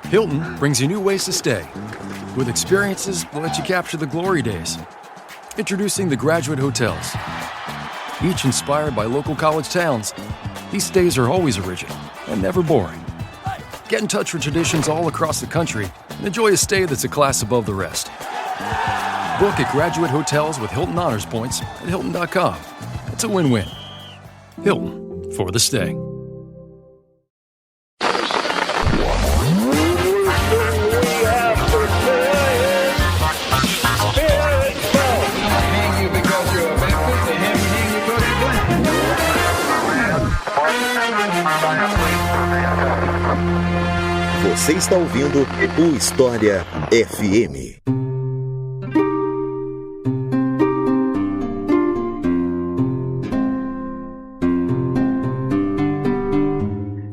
Hilton brings you new ways to stay, with experiences that let you capture the glory days. Introducing the Graduate Hotels. Each inspired by local college towns, these stays are always original and never boring. Get in touch with traditions all across the country and enjoy a stay that's a class above the rest. Book at Graduate Hotels with Hilton Honors Points at Hilton.com. It's a win-win. Hilton, for the stay. Você está ouvindo o História FM.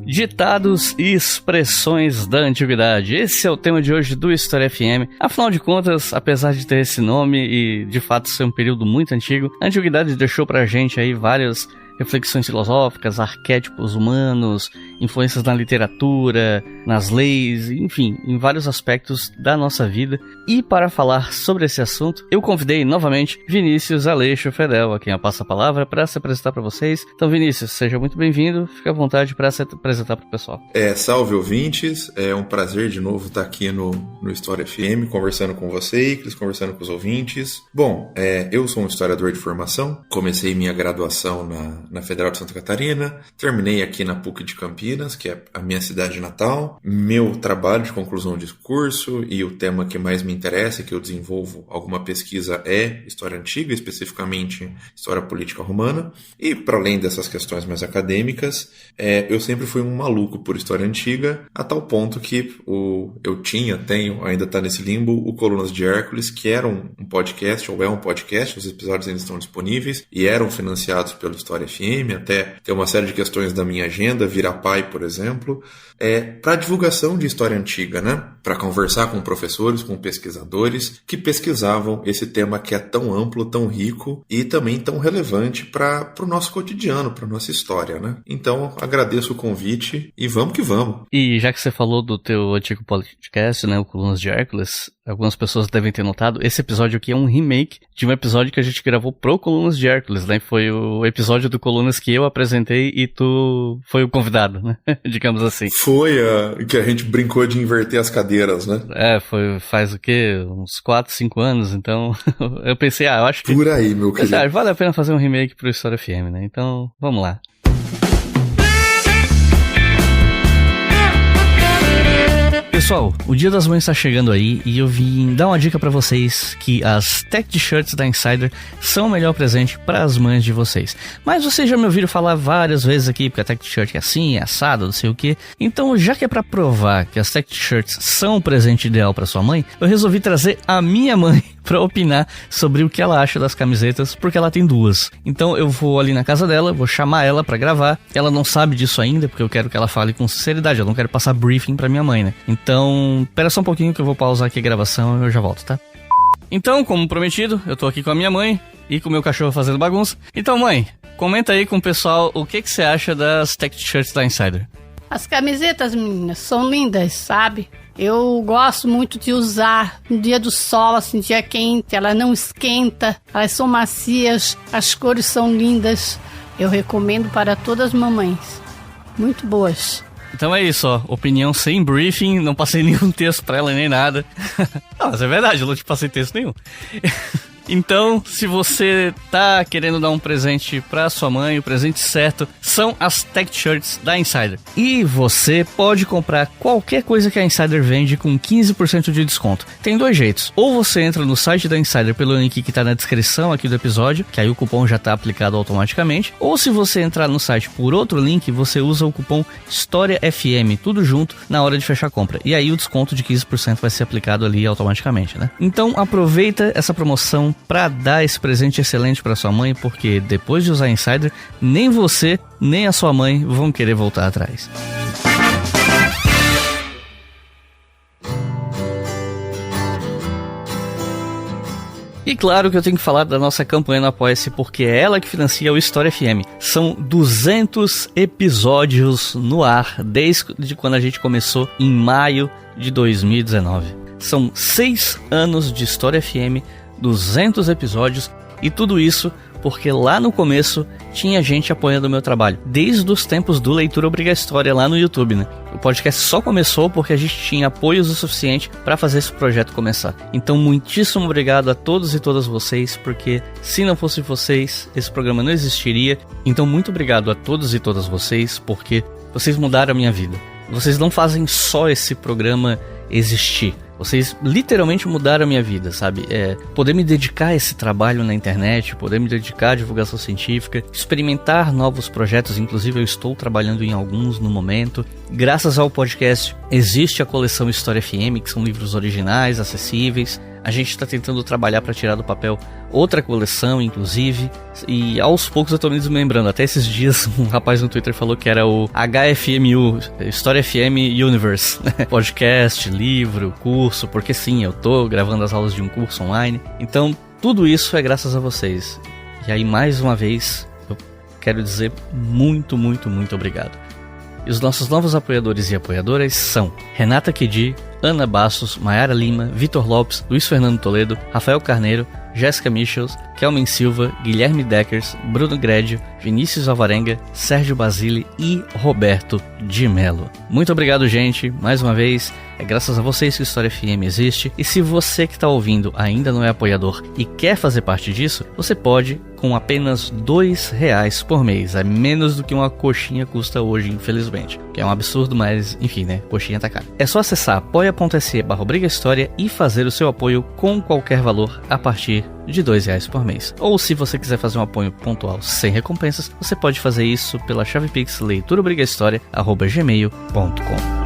Ditados e expressões da antiguidade. Esse é o tema de hoje do História FM. Afinal de contas, apesar de ter esse nome e de fato ser um período muito antigo, a antiguidade deixou pra gente aí várias reflexões filosóficas, arquétipos humanos, influências na literatura, nas leis, enfim, em vários aspectos da nossa vida. E para falar sobre esse assunto, eu convidei novamente Vinícius Aleixo Fedel, a quem eu passo a palavra para se apresentar para vocês. Então, Vinícius, seja muito bem-vindo, fique à vontade para se apresentar para o pessoal. Salve ouvintes, é um prazer de novo estar aqui no História FM, conversando com vocês, conversando com os ouvintes. Bom, eu sou um historiador de formação, comecei minha graduação na Federal de Santa Catarina, terminei aqui na PUC de Campinas, que é a minha cidade natal. Meu trabalho de conclusão de curso e o tema que mais me interessa, que eu desenvolvo alguma pesquisa, é História Antiga, especificamente História Política Romana. E, para além dessas questões mais acadêmicas, eu sempre fui um maluco por História Antiga, a tal ponto que tenho, ainda está nesse limbo, o Colunas de Hércules, que era um podcast, ou é um podcast, os episódios ainda estão disponíveis, e eram financiados pelo História FM, até ter uma série de questões da minha agenda, virar pai, por exemplo, para divulgação de história antiga, né? Para conversar com professores, com pesquisadores que pesquisavam esse tema que é tão amplo, tão rico e também tão relevante para o nosso cotidiano, para a nossa história, né? Então, agradeço o convite e vamos que vamos. E já que você falou do teu antigo podcast, né, o Colunas de Hércules, algumas pessoas devem ter notado, esse episódio aqui é um remake de um episódio que a gente gravou pro Colunas de Hércules, né? Foi o episódio do Colunas que eu apresentei e tu foi o convidado, né? Digamos assim. Foi que a gente brincou de inverter as cadeiras, né? Faz o quê? Uns 4, 5 anos, então eu pensei, eu acho que... Por aí, meu querido. Vale a pena fazer um remake pro História FM, né? Então, vamos lá. Pessoal, o Dia das Mães está chegando aí e eu vim dar uma dica pra vocês que as Tech T-Shirts da Insider são o melhor presente para as mães de vocês. Mas vocês já me ouviram falar várias vezes aqui, porque a Tech T-Shirt é assim, é assado, não sei o que. Então, já que é pra provar que as Tech T-Shirts são o presente ideal para sua mãe, eu resolvi trazer a minha mãe pra opinar sobre o que ela acha das camisetas, porque ela tem duas. Então eu vou ali na casa dela, vou chamar ela pra gravar. Ela não sabe disso ainda, porque eu quero que ela fale com sinceridade, eu não quero passar briefing pra minha mãe, né? Então, espera só um pouquinho que eu vou pausar aqui a gravação e eu já volto, tá? Então, como prometido, eu tô aqui com a minha mãe e com o meu cachorro fazendo bagunça. Então, mãe, comenta aí com o pessoal o que você acha das Tech T-Shirts da Insider. As camisetas, meninas, são lindas, sabe? Eu gosto muito de usar no dia do sol, assim, dia quente, ela não esquenta, elas são macias, as cores são lindas. Eu recomendo para todas as mamães. Muito boas. Então é isso, ó, opinião sem briefing, não passei nenhum texto pra ela nem nada. Não, mas é verdade, eu não te passei texto nenhum. Então, se você tá querendo dar um presente pra sua mãe, o presente certo são as Tech Shirts da Insider. E você pode comprar qualquer coisa que a Insider vende com 15% de desconto. Tem dois jeitos. Ou você entra no site da Insider pelo link que tá na descrição aqui do episódio, que aí o cupom já tá aplicado automaticamente. Ou se você entrar no site por outro link, você usa o cupom HISTORIAFM, tudo junto, na hora de fechar a compra. E aí o desconto de 15% vai ser aplicado ali automaticamente, né? Então aproveita essa promoção para dar esse presente excelente para sua mãe, porque depois de usar Insider, nem você, nem a sua mãe vão querer voltar atrás. E claro que eu tenho que falar da nossa campanha no Apoia-se, porque é ela que financia o História FM. São 200 episódios no ar, desde quando a gente começou em maio de 2019. São 6 anos de História FM, 200 episódios, e tudo isso porque lá no começo tinha gente apoiando o meu trabalho, desde os tempos do Leitura Obriga História lá no YouTube, né? O podcast só começou porque a gente tinha apoios o suficiente para fazer esse projeto começar. Então, muitíssimo obrigado a todos e todas vocês, porque se não fosse vocês, esse programa não existiria. Então, muito obrigado a todos e todas vocês, porque vocês mudaram a minha vida. Vocês não fazem só esse programa existir. Vocês literalmente mudaram a minha vida, sabe? Poder me dedicar a esse trabalho na internet, poder me dedicar à divulgação científica, experimentar novos projetos, inclusive eu estou trabalhando em alguns no momento. Graças ao podcast existe a coleção História FM, que são livros originais, acessíveis. A gente está tentando trabalhar para tirar do papel outra coleção, inclusive, e aos poucos eu tô me desmembrando. Até esses dias um rapaz no Twitter falou que era o HFMU, História FM Universe, podcast, livro, curso, porque sim, eu tô gravando as aulas de um curso online. Então, tudo isso é graças a vocês. E aí, mais uma vez, eu quero dizer muito, muito, muito obrigado. E os nossos novos apoiadores e apoiadoras são Renata Kedi, Ana Bastos, Mayara Lima, Vitor Lopes, Luiz Fernando Toledo, Rafael Carneiro, Jéssica Michels, Kelmen Silva, Guilherme Deckers, Bruno Grédio, Vinícius Alvarenga, Sérgio Basile e Roberto de Mello. Muito obrigado, gente, mais uma vez. É graças a vocês que o História FM existe. E se você que está ouvindo ainda não é apoiador e quer fazer parte disso, você pode com apenas R$2 por mês. É menos do que uma coxinha custa hoje, infelizmente. Que é um absurdo, mas enfim, né? Coxinha tá cara. É só acessar apoia.se/obrigahistoria e fazer o seu apoio com qualquer valor a partir de R$2 por mês. Ou se você quiser fazer um apoio pontual sem recompensas, você pode fazer isso pela chave Pix leituraobrigahistoria@gmail.com.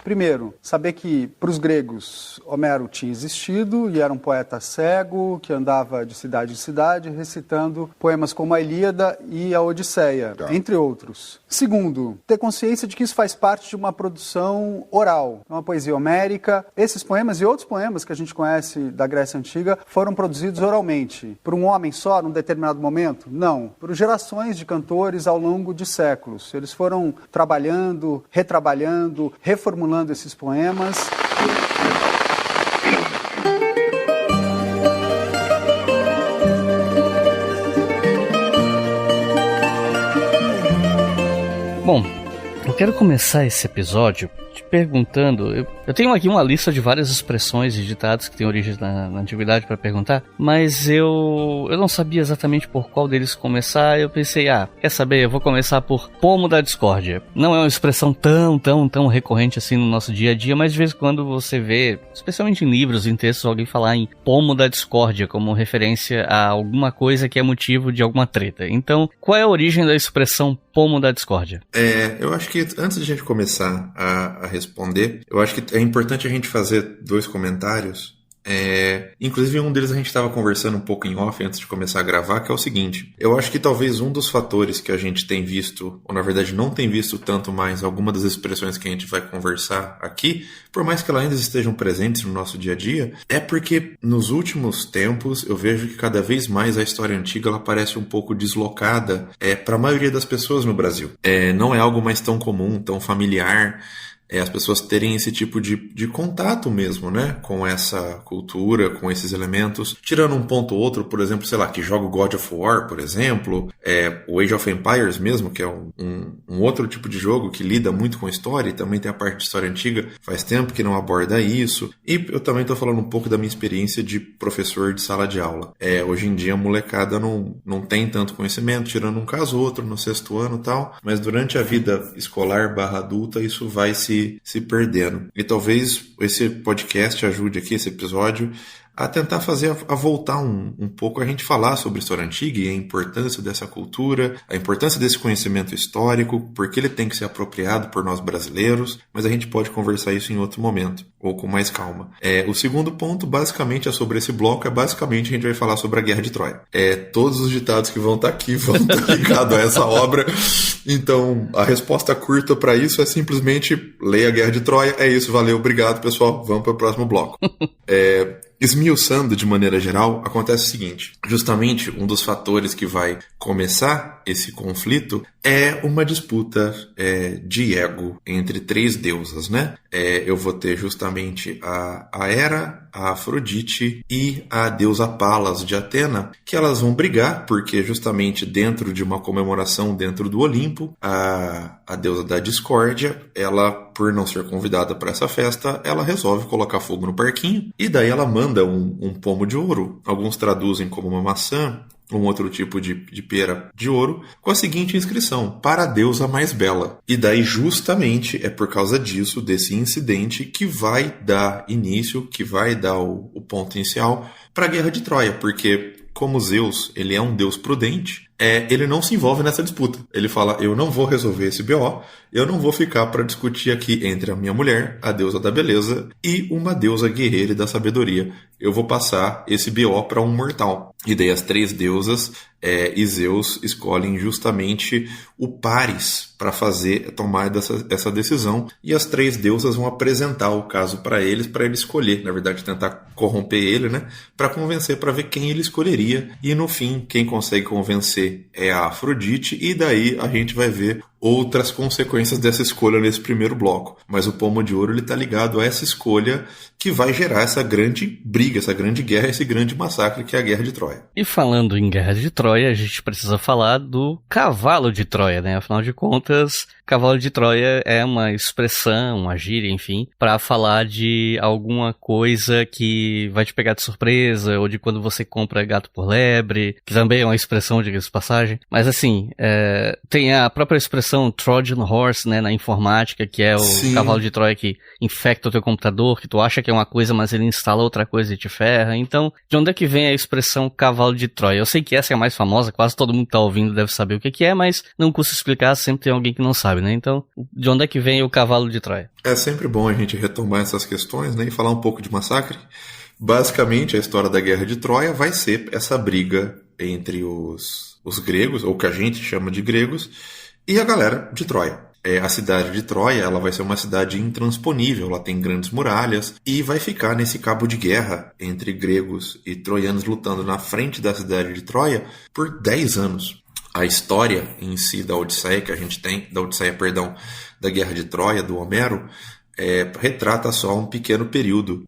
Primeiro, saber que, para os gregos, Homero tinha existido e era um poeta cego que andava de cidade em cidade recitando poemas como a Ilíada e a Odisseia, entre outros. Segundo, ter consciência de que isso faz parte de uma produção oral, uma poesia homérica. Esses poemas e outros poemas que a gente conhece da Grécia Antiga foram produzidos oralmente. Por um homem só, num determinado momento? Não. Por gerações de cantores ao longo de séculos. Eles foram trabalhando, retrabalhando, reformulando esses poemas. Bom, eu quero começar esse episódio te perguntando. Eu tenho aqui uma lista de várias expressões e ditados que têm origem na antiguidade para perguntar, mas eu não sabia exatamente por qual deles começar. Eu pensei, quer saber? Eu vou começar por pomo da discórdia. Não é uma expressão tão recorrente assim no nosso dia a dia, mas de vez em quando você vê, especialmente em livros, em textos, alguém falar em pomo da discórdia como referência a alguma coisa que é motivo de alguma treta. Então, qual é a origem da expressão pomo da discórdia? Eu acho que antes de a gente começar a responder, eu acho que é importante a gente fazer 2 comentários. Inclusive um deles a gente estava conversando um pouco em off antes de começar a gravar, que é o seguinte: eu acho que talvez um dos fatores que a gente tem visto, ou na verdade não tem visto tanto mais alguma das expressões que a gente vai conversar aqui, por mais que elas ainda estejam presentes no nosso dia a dia, é porque nos últimos tempos eu vejo que cada vez mais a história antiga ela parece um pouco deslocada para a maioria das pessoas no Brasil. Não é algo mais tão comum, tão familiar. As pessoas terem esse tipo de contato mesmo, né, com essa cultura, com esses elementos. Tirando um ponto ou outro, por exemplo, sei lá, que joga o God of War, por exemplo, o Age of Empires mesmo, que é um outro tipo de jogo que lida muito com história e também tem a parte de história antiga, faz tempo que não aborda isso. E eu também estou falando um pouco da minha experiência de professor de sala de aula. Hoje em dia a molecada não tem tanto conhecimento, tirando um caso ou outro no 6º ano e tal, mas durante a vida escolar / adulta isso vai se perdendo. E talvez esse podcast ajude aqui, esse episódio, a tentar fazer a voltar um pouco a gente falar sobre história antiga e a importância dessa cultura, a importância desse conhecimento histórico, porque ele tem que ser apropriado por nós brasileiros, mas a gente pode conversar isso em outro momento, ou com mais calma. O segundo ponto, basicamente, é sobre esse bloco, basicamente a gente vai falar sobre a Guerra de Troia. Todos os ditados que vão estar aqui vão estar ligados a essa obra, então a resposta curta para isso é simplesmente leia a Guerra de Troia, é isso, valeu, obrigado pessoal, vamos para o próximo bloco. Esmiuçando de maneira geral, acontece o seguinte, justamente um dos fatores que vai começar esse conflito é uma disputa de ego entre 3 deusas, né? Eu vou ter justamente a Hera, a Afrodite e a deusa Palas de Atena, que elas vão brigar, porque justamente dentro de uma comemoração dentro do Olimpo, a deusa da discórdia, ela, por não ser convidada para essa festa, ela resolve colocar fogo no parquinho, e daí ela manda um pomo de ouro, alguns traduzem como uma maçã, um outro tipo de pera de ouro, com a seguinte inscrição, para a deusa mais bela. E daí justamente é por causa disso, desse incidente, que vai dar início, que vai dar o ponto inicial para a Guerra de Troia, porque como Zeus, ele é um deus prudente, ele não se envolve nessa disputa. Ele fala, eu não vou resolver esse BO, eu não vou ficar para discutir aqui entre a minha mulher, a deusa da beleza, e uma deusa guerreira e da sabedoria. Eu vou passar esse BO para um mortal. E daí as 3 deusas e Zeus escolhem justamente o Paris para tomar essa decisão. E as 3 deusas vão apresentar o caso para ele escolher, na verdade tentar corromper ele, né, para convencer, para ver quem ele escolheria. E no fim, quem consegue convencer é a Afrodite, e daí a gente vai ver outras consequências dessa escolha nesse primeiro bloco. Mas o pomo de ouro está ligado a essa escolha que vai gerar essa grande briga, essa grande guerra, esse grande massacre que é a Guerra de Troia. E falando em Guerra de Troia, a gente precisa falar do cavalo de Troia, né? Afinal de contas, cavalo de Troia é uma expressão, uma gíria, enfim, para falar de alguma coisa que vai te pegar de surpresa, ou de quando você compra gato por lebre, que também é uma expressão, diga-se de passagem. Mas assim, tem a própria expressão Trojan Horse, né, na informática, que é o Sim. cavalo de Troia que infecta o teu computador, que tu acha que é uma coisa, mas ele instala outra coisa e te ferra. Então, de onde é que vem a expressão cavalo de Troia? Eu sei que essa é a mais famosa, quase todo mundo que tá ouvindo deve saber o que é, mas não custa explicar, sempre tem alguém que não sabe, né? Então, de onde é que vem o cavalo de Troia? É sempre bom a gente retomar essas questões, né, e falar um pouco de massacre. Basicamente, a história da Guerra de Troia vai ser essa briga entre os gregos, ou que a gente chama de gregos, e a galera de Troia. A cidade de Troia, ela vai ser uma cidade intransponível, ela tem grandes muralhas e vai ficar nesse cabo de guerra entre gregos e troianos lutando na frente da cidade de Troia por 10 anos. A história em si da Odisseia que a gente tem, da Guerra de Troia, do Homero, retrata só um pequeno período,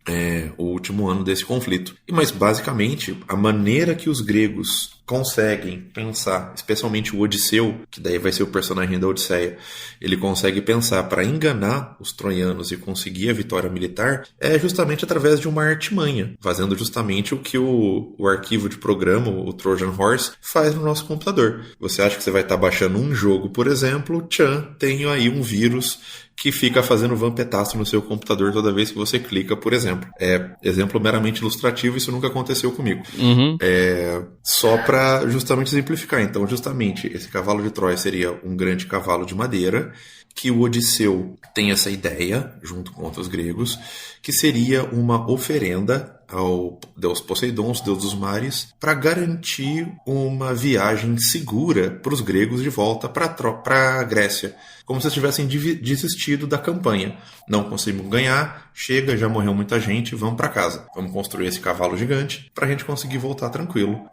o último ano desse conflito. Mas basicamente, a maneira que os gregos conseguem pensar, especialmente o Odisseu, que daí vai ser o personagem da Odisseia, ele consegue pensar para enganar os troianos e conseguir a vitória militar, é justamente através de uma artimanha, fazendo justamente o que o arquivo de programa, o Trojan Horse, faz no nosso computador. Você acha que você vai estar baixando um jogo, por exemplo, tem aí um vírus que fica fazendo vampetaço no seu computador toda vez que você clica, por exemplo. Exemplo meramente ilustrativo, isso nunca aconteceu comigo. Uhum. Só para justamente exemplificar. Então, justamente, esse cavalo de Troia seria um grande cavalo de madeira, que o Odisseu tem essa ideia, junto com outros gregos, que seria uma oferenda ao deus Poseidon, deus dos mares, para garantir uma viagem segura para os gregos de volta para a Grécia, como se eles tivessem desistido da campanha. Não conseguimos ganhar, chega, já morreu muita gente, vamos para casa. Vamos construir esse cavalo gigante para a gente conseguir voltar tranquilo.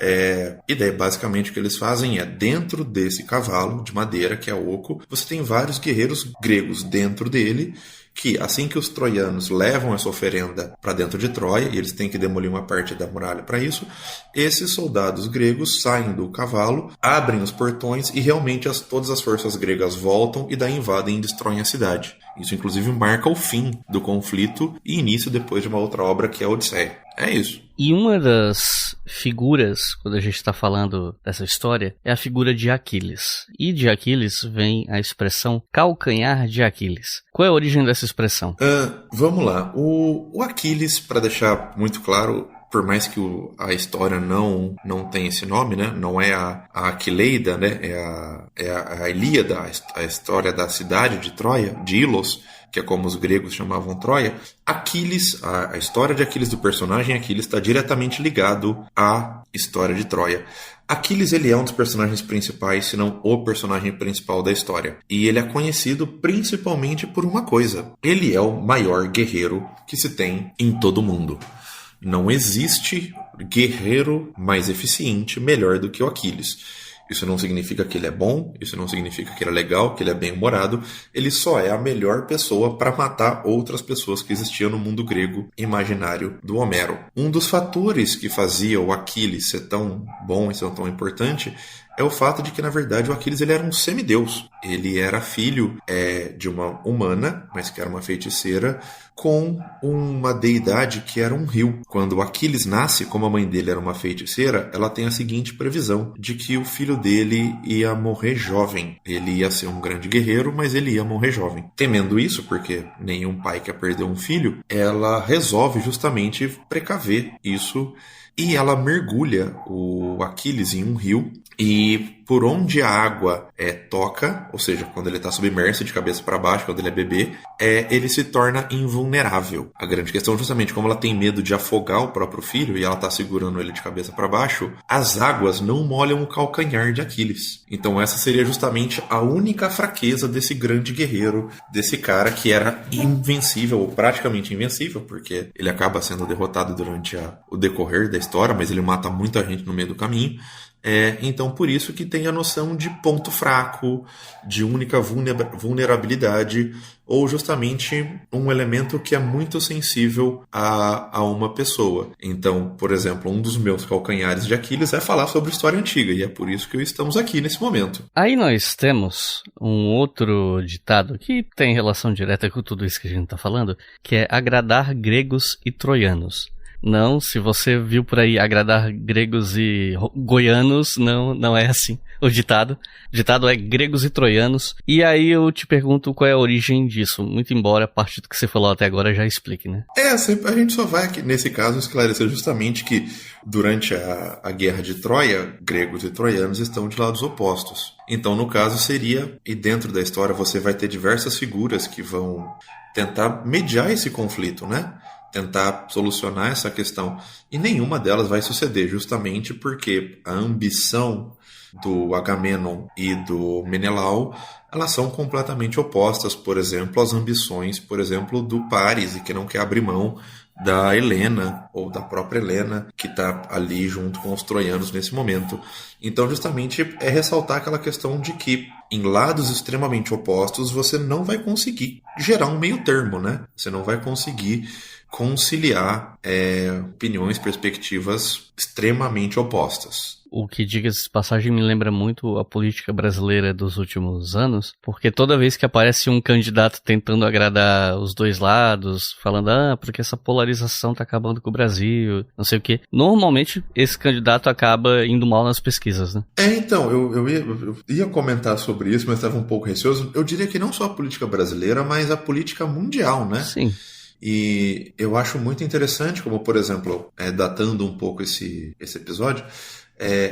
E daí, basicamente, o que eles fazem é, dentro desse cavalo de madeira, que é oco, você tem vários guerreiros gregos dentro dele, que assim que os troianos levam essa oferenda para dentro de Troia, e eles têm que demolir uma parte da muralha para isso, esses soldados gregos saem do cavalo, abrem os portões e realmente todas as forças gregas voltam e daí invadem e destroem a cidade. Isso inclusive marca o fim do conflito e início depois de uma outra obra que é a Odisseia. É isso. E uma das figuras, quando a gente está falando dessa história, é a figura de Aquiles. E de Aquiles vem a expressão calcanhar de Aquiles. Qual é a origem dessa expressão? Vamos lá. O Aquiles, para deixar muito claro, por mais que a história não tenha esse nome, né? Não é a Aquileida, né? É a Ilíada, a história da cidade de Troia, de Ilos, que é como os gregos chamavam Troia. Aquiles, a história de Aquiles, do personagem Aquiles, está diretamente ligado à história de Troia. Aquiles, ele é um dos personagens principais, se não o personagem principal da história. E ele é conhecido principalmente por uma coisa. Ele é o maior guerreiro que se tem em todo o mundo. Não existe guerreiro mais eficiente, melhor do que o Aquiles. Isso não significa que ele é bom, isso não significa que ele é legal, que ele é bem-humorado. Ele só é a melhor pessoa para matar outras pessoas que existiam no mundo grego imaginário do Homero. Um dos fatores que fazia o Aquiles ser tão bom e ser tão importante é o fato de que, na verdade, o Aquiles ele era um semideus. Ele era filho de uma humana, mas que era uma feiticeira, com uma deidade que era um rio. Quando o Aquiles nasce, como a mãe dele era uma feiticeira, ela tem a seguinte previsão, de que o filho dele ia morrer jovem. Ele ia ser um grande guerreiro, mas ele ia morrer jovem. Temendo isso, porque nenhum pai quer perder um filho, ela resolve justamente precaver isso e ela mergulha o Aquiles em um rio. E por onde a água toca, ou seja, quando ele está submerso de cabeça para baixo, quando ele é bebê, ele se torna invulnerável. A grande questão é justamente como ela tem medo de afogar o próprio filho e ela está segurando ele de cabeça para baixo, as águas não molham o calcanhar de Aquiles. Então essa seria justamente a única fraqueza desse grande guerreiro, desse cara que era invencível, ou praticamente invencível, porque ele acaba sendo derrotado durante o decorrer da história, mas ele mata muita gente no meio do caminho. Então por isso que tem a noção de ponto fraco, de única vulnerabilidade, ou justamente um elemento que é muito sensível a uma pessoa. Então, por exemplo, um dos meus calcanhares de Aquiles é falar sobre história antiga, e é por isso que estamos aqui nesse momento. Aí nós temos um outro ditado que tem relação direta com tudo isso que a gente está falando, que é agradar gregos e troianos. Não, se você viu por aí agradar gregos e goianos, não é assim o ditado. O ditado é gregos e troianos. E aí eu te pergunto qual é a origem disso, muito embora a parte do que você falou até agora já explique, né? A gente só vai aqui, nesse caso, esclarecer justamente que durante a guerra de Troia, gregos e troianos estão de lados opostos. Então, no caso, seria, e dentro da história você vai ter diversas figuras que vão tentar mediar esse conflito, né? Tentar solucionar essa questão. E nenhuma delas vai suceder, justamente porque a ambição do Agamenon e do Menelau, elas são completamente opostas, por exemplo, às ambições, por exemplo, do Paris, que não quer abrir mão da Helena, ou da própria Helena, que está ali junto com os troianos nesse momento. Então, justamente, é ressaltar aquela questão de que, em lados extremamente opostos, você não vai conseguir gerar um meio termo, né? Você não vai conseguir conciliar opiniões, perspectivas extremamente opostas. O que, diga-se de passagem, me lembra muito a política brasileira dos últimos anos, porque toda vez que aparece um candidato tentando agradar os dois lados, falando, porque essa polarização tá acabando com o Brasil, não sei o quê, normalmente esse candidato acaba indo mal nas pesquisas, né? Então, eu ia comentar sobre isso, mas estava um pouco receoso. Eu diria que não só a política brasileira, mas a política mundial, né? Sim. E eu acho muito interessante, como, por exemplo, datando um pouco esse episódio,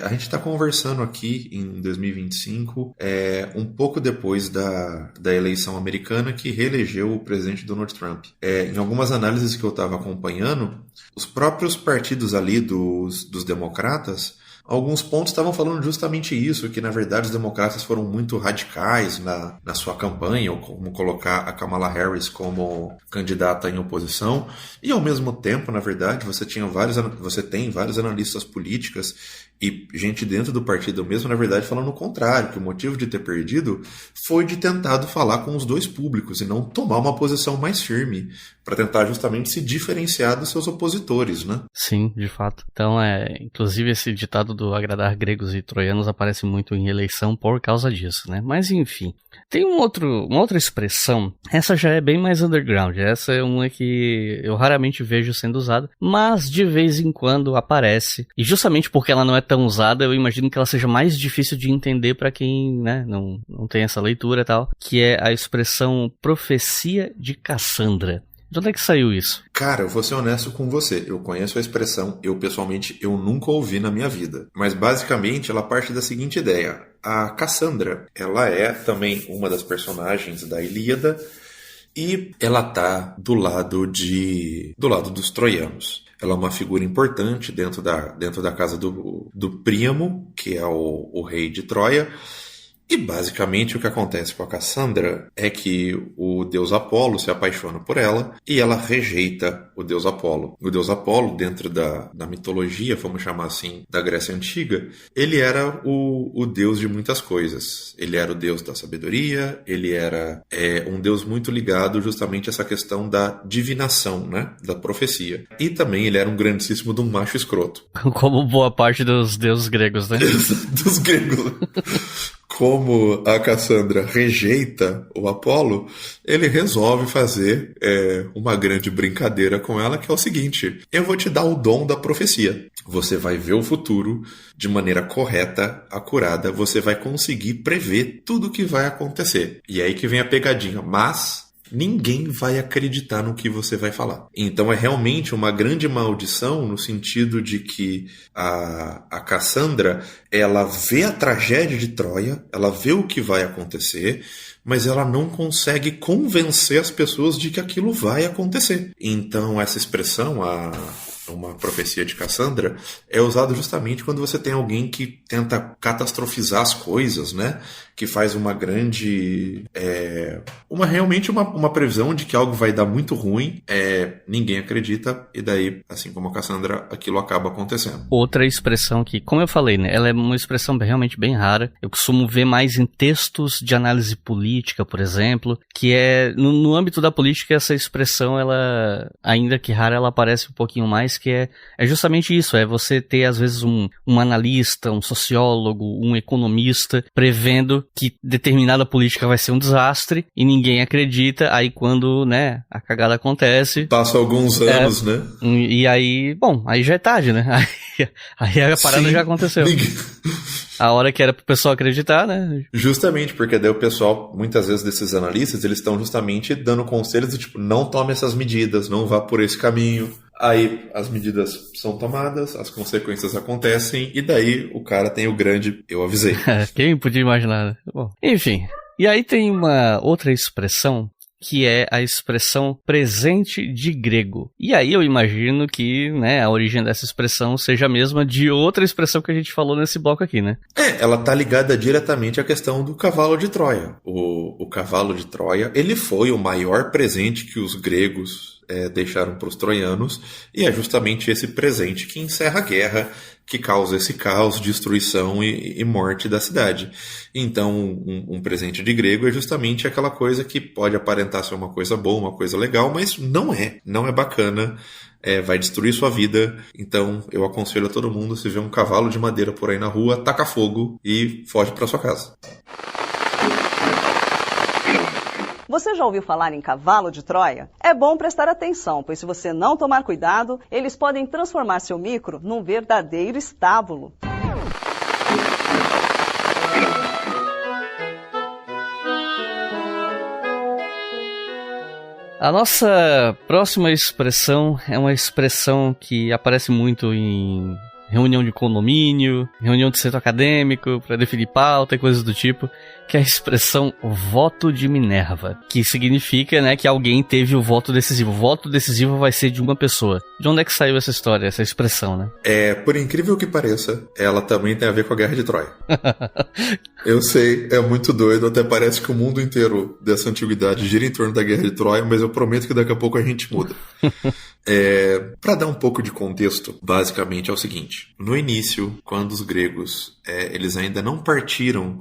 a gente está conversando aqui em 2025, um pouco depois da eleição americana que reelegeu o presidente Donald Trump. Em algumas análises que eu estava acompanhando, os próprios partidos ali dos democratas, alguns pontos estavam falando justamente isso, que na verdade os democratas foram muito radicais na sua campanha, ou como colocar a Kamala Harris como candidata em oposição, e ao mesmo tempo, na verdade, você tem vários analistas políticas e gente dentro do partido mesmo, na verdade, falando o contrário, que o motivo de ter perdido foi de tentado falar com os dois públicos e não tomar uma posição mais firme para tentar justamente se diferenciar dos seus opositores, né? Sim, de fato. Então, inclusive esse ditado do agradar gregos e troianos aparece muito em eleição por causa disso, né? Mas enfim, tem uma outra expressão, essa já é bem mais underground, essa é uma que eu raramente vejo sendo usada, mas de vez em quando aparece, e justamente porque ela não é tão usada, eu imagino que ela seja mais difícil de entender para quem, né, não tem essa leitura e tal, que é a expressão profecia de Cassandra. De onde é que saiu isso? Cara, eu vou ser honesto com você. Eu conheço a expressão, pessoalmente, eu nunca ouvi na minha vida. Mas basicamente ela parte da seguinte ideia. A Cassandra, ela é também uma das personagens da Ilíada e ela tá do lado dos troianos. Ela é uma figura importante dentro da casa do Príamo, que é o rei de Troia. E basicamente o que acontece com a Cassandra é que o deus Apolo se apaixona por ela e ela rejeita o deus Apolo. O deus Apolo, dentro da mitologia, vamos chamar assim, da Grécia Antiga, ele era o deus de muitas coisas. Ele era o deus da sabedoria, ele era um deus muito ligado justamente a essa questão da divinação, né? Da profecia. E também ele era um grandíssimo do macho escroto. Como boa parte dos deuses gregos, né? Dos gregos. Como a Cassandra rejeita o Apolo, ele resolve fazer uma grande brincadeira com ela, que é o seguinte: eu vou te dar o dom da profecia. Você vai ver o futuro de maneira correta, acurada, você vai conseguir prever tudo o que vai acontecer. E é aí que vem a pegadinha, mas ninguém vai acreditar no que você vai falar. Então é realmente uma grande maldição no sentido de que a Cassandra, ela vê a tragédia de Troia, ela vê o que vai acontecer, mas ela não consegue convencer as pessoas de que aquilo vai acontecer. Então essa expressão, uma profecia de Cassandra, é usado justamente quando você tem alguém que tenta catastrofizar as coisas, né? Que faz uma grande... realmente uma previsão de que algo vai dar muito ruim, ninguém acredita, e daí, assim como a Cassandra, aquilo acaba acontecendo. Outra expressão que, como eu falei, né? Ela é uma expressão realmente bem rara. Eu costumo ver mais em textos de análise política, por exemplo, que é... No âmbito da política, essa expressão, ela, ainda que rara, ela aparece um pouquinho mais, que é justamente isso, é você ter às vezes um analista, um sociólogo, um economista prevendo que determinada política vai ser um desastre e ninguém acredita, aí quando, né, a cagada acontece... Passa alguns anos, né? E aí, bom, aí já é tarde, né? Aí a parada já aconteceu. A hora que era pro pessoal acreditar, né? Justamente, porque daí o pessoal, muitas vezes desses analistas, eles estão justamente dando conselhos do tipo, não tome essas medidas, não vá por esse caminho. Aí as medidas são tomadas, as consequências acontecem, e daí o cara tem o grande "eu avisei". Quem podia imaginar, né? Bom, enfim, e aí tem uma outra expressão, que é a expressão presente de grego. E aí eu imagino que, né, a origem dessa expressão seja a mesma de outra expressão que a gente falou nesse bloco aqui, né? Ela tá ligada diretamente à questão do cavalo de Troia. O cavalo de Troia, ele foi o maior presente que os gregos deixaram para os troianos, e é justamente esse presente que encerra a guerra, que causa esse caos, destruição e morte da cidade. Então, um presente de grego é justamente aquela coisa que pode aparentar ser uma coisa boa, uma coisa legal, mas não é bacana, vai destruir sua vida. Então, eu aconselho a todo mundo, se vê um cavalo de madeira por aí na rua, taca fogo e foge para sua casa. Você já ouviu falar em cavalo de Troia? É bom prestar atenção, pois se você não tomar cuidado, eles podem transformar seu micro num verdadeiro estábulo. A nossa próxima expressão é uma expressão que aparece muito em reunião de condomínio, reunião de centro acadêmico, para definir pauta e coisas do tipo, que é a expressão voto de Minerva, que significa, né, que alguém teve o voto decisivo. O voto decisivo vai ser de uma pessoa. De onde é que saiu essa história, essa expressão, né? Por incrível que pareça, ela também tem a ver com a Guerra de Troia. Eu sei, é muito doido, até parece que o mundo inteiro dessa antiguidade gira em torno da Guerra de Troia, mas eu prometo que daqui a pouco a gente muda. Para dar um pouco de contexto, basicamente é o seguinte: no início, quando os gregos eles ainda não partiram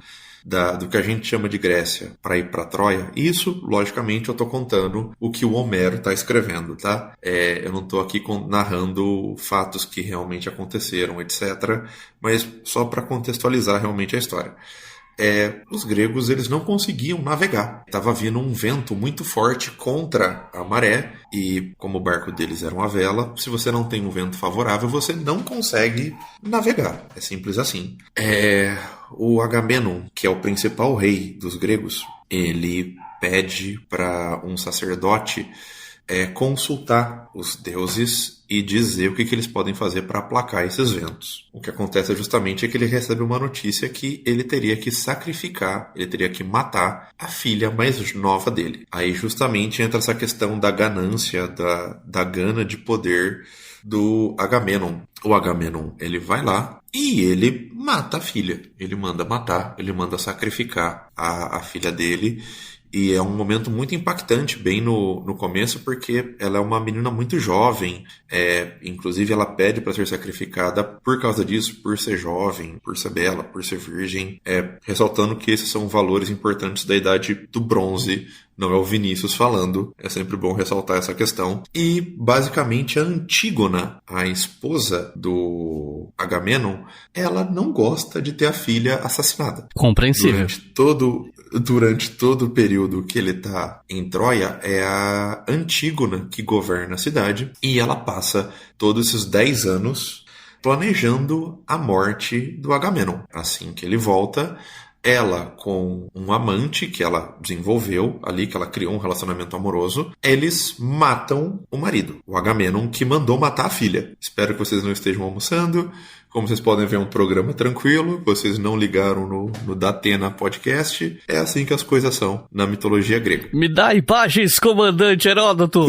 do que a gente chama de Grécia para ir para Troia, isso, logicamente, eu estou contando o que o Homero está escrevendo, tá? Eu não estou aqui narrando fatos que realmente aconteceram, etc., mas só para contextualizar realmente a história. Os gregos eles não conseguiam navegar. Estava vindo um vento muito forte contra a maré, e como o barco deles era uma vela, se você não tem um vento favorável, você não consegue navegar. É simples assim. O Agamenon, que é o principal rei dos gregos, ele pede para um sacerdote consultar os deuses e dizer o que eles podem fazer para aplacar esses ventos. O que acontece justamente é que ele recebe uma notícia que ele teria que sacrificar, ele teria que matar a filha mais nova dele. Aí justamente entra essa questão da ganância, da gana de poder do Agamenon. O Agamenon, ele vai lá e ele mata a filha. Ele manda matar, ele manda sacrificar a filha dele. E é um momento muito impactante, bem no começo, porque ela é uma menina muito jovem. Inclusive, ela pede para ser sacrificada por causa disso, por ser jovem, por ser bela, por ser virgem. Ressaltando que esses são valores importantes da idade do bronze. Não é o Vinícius falando, é sempre bom ressaltar essa questão. E, basicamente, a Antígona, a esposa do Agamenon, ela não gosta de ter a filha assassinada. Compreensível. Durante todo o período que ele está em Troia, é a Antígona que governa a cidade, e ela passa todos esses 10 anos planejando a morte do Agamenon. Assim que ele volta, ela com um amante que ela desenvolveu ali, que ela criou um relacionamento amoroso, eles matam o marido, o Agamenon, que mandou matar a filha. Espero que vocês não estejam almoçando. Como vocês podem ver, é um programa tranquilo. Vocês não ligaram no Datena Podcast. É assim que as coisas são na mitologia grega. Me dá imagens, comandante Heródoto!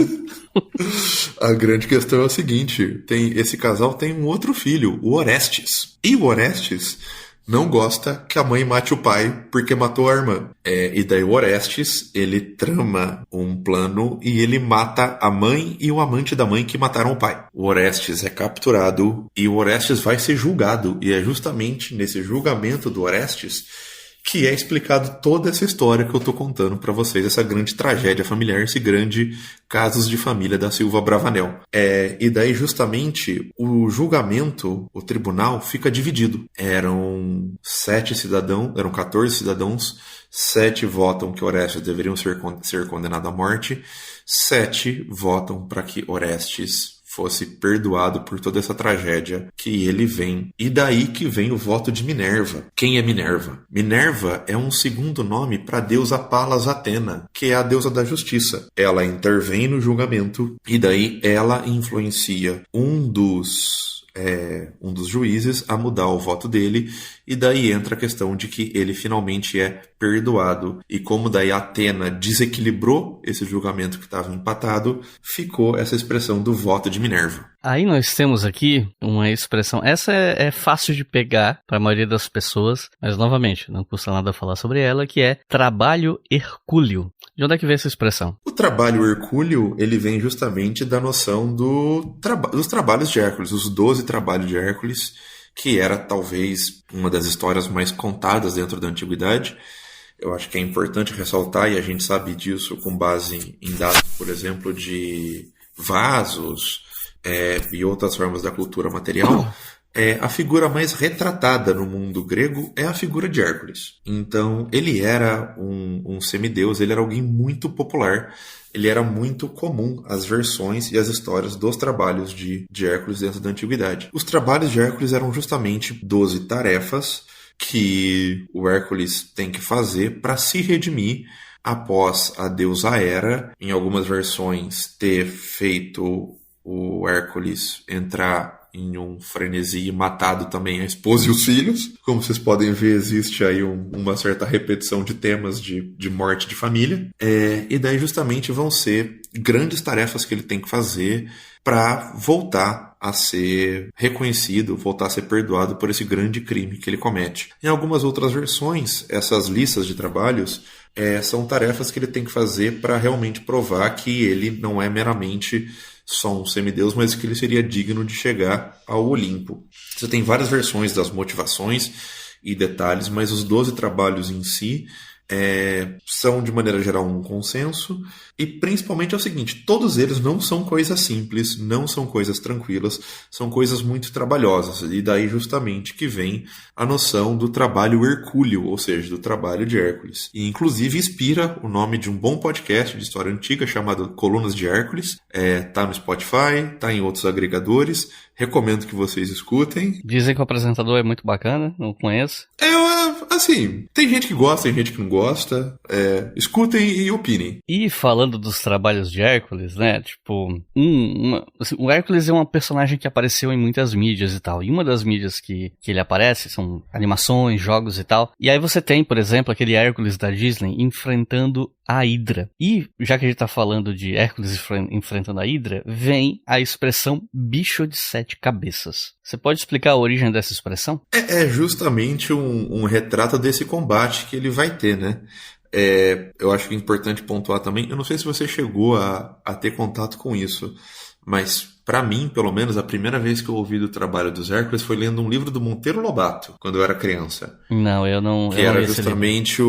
A grande questão é o seguinte: esse casal tem um outro filho, o Orestes. E o Orestes não gosta que a mãe mate o pai porque matou a irmã. E daí o Orestes, ele trama um plano e ele mata a mãe e o amante da mãe que mataram o pai. O Orestes é capturado e o Orestes vai ser julgado. E é justamente nesse julgamento do Orestes que é explicado toda essa história que eu tô contando pra vocês, essa grande tragédia familiar, esse grande casos de família da Silva Bravanel. E daí, justamente, o julgamento, o tribunal, fica dividido. Eram 14 cidadãos, 7 votam que Orestes deveriam ser condenado à morte, 7 votam para que Orestes fosse perdoado por toda essa tragédia que ele vem. E daí que vem o voto de Minerva. Quem é Minerva? Minerva é um segundo nome para a deusa Palas Atena, que é a deusa da justiça. Ela intervém no julgamento e daí ela influencia um dos juízes a mudar o voto dele, e daí entra a questão de que ele finalmente é perdoado. E como daí Atena desequilibrou esse julgamento que estava empatado, ficou essa expressão do voto de Minerva. Aí nós temos aqui uma expressão, essa é fácil de pegar para a maioria das pessoas, mas novamente, não custa nada falar sobre ela, que é trabalho hercúleo. De onde é que vem essa expressão? O trabalho hercúleo, ele vem justamente da noção dos trabalhos de Hércules, os 12 trabalhos de Hércules, que era talvez uma das histórias mais contadas dentro da antiguidade. Eu acho que é importante ressaltar, e a gente sabe disso com base em dados, por exemplo, de vasos e outras formas da cultura material. A figura mais retratada no mundo grego é a figura de Hércules. Então, ele era um semideus, ele era alguém muito popular, ele era muito comum as versões e as histórias dos trabalhos de Hércules dentro da antiguidade. Os trabalhos de Hércules eram justamente 12 tarefas que o Hércules tem que fazer para se redimir após a deusa Hera, em algumas versões, ter feito o Hércules entrar em um frenesi e matado também a esposa e os filhos. Como vocês podem ver, existe aí uma certa repetição de temas de morte de família. E daí justamente vão ser grandes tarefas que ele tem que fazer para voltar a ser reconhecido, voltar a ser perdoado por esse grande crime que ele comete. Em algumas outras versões, essas listas de trabalhos são tarefas que ele tem que fazer para realmente provar que ele não é meramente só um semideus, mas que ele seria digno de chegar ao Olimpo. Você tem várias versões das motivações e detalhes, mas os 12 trabalhos em si são, de maneira geral, um consenso. E principalmente é o seguinte: todos eles não são coisas simples, não são coisas tranquilas, são coisas muito trabalhosas. E daí justamente que vem a noção do trabalho hercúleo, ou seja, do trabalho de Hércules. E inclusive inspira o nome de um bom podcast de história antiga chamado Colunas de Hércules. Tá no Spotify, tá em outros agregadores. Recomendo que vocês escutem. Dizem que o apresentador é muito bacana, não conheço. Assim, tem gente que gosta, tem gente que não gosta. Escutem e opinem. E falando dos trabalhos de Hércules, né? Tipo, assim, o Hércules é um personagem que apareceu em muitas mídias e tal. E uma das mídias que ele aparece são animações, jogos e tal. E aí você tem, por exemplo, aquele Hércules da Disney enfrentando a Hidra. E, já que a gente tá falando de Hércules enfrentando a Hidra, vem a expressão bicho de 7 cabeças. Você pode explicar a origem dessa expressão? É justamente um retrato desse combate que ele vai ter, né? Eu acho que é importante pontuar também, eu não sei se você chegou a ter contato com isso, mas pra mim, pelo menos, a primeira vez que eu ouvi do trabalho dos Hércules foi lendo um livro do Monteiro Lobato, quando eu era criança. Não, eu não. Que era justamente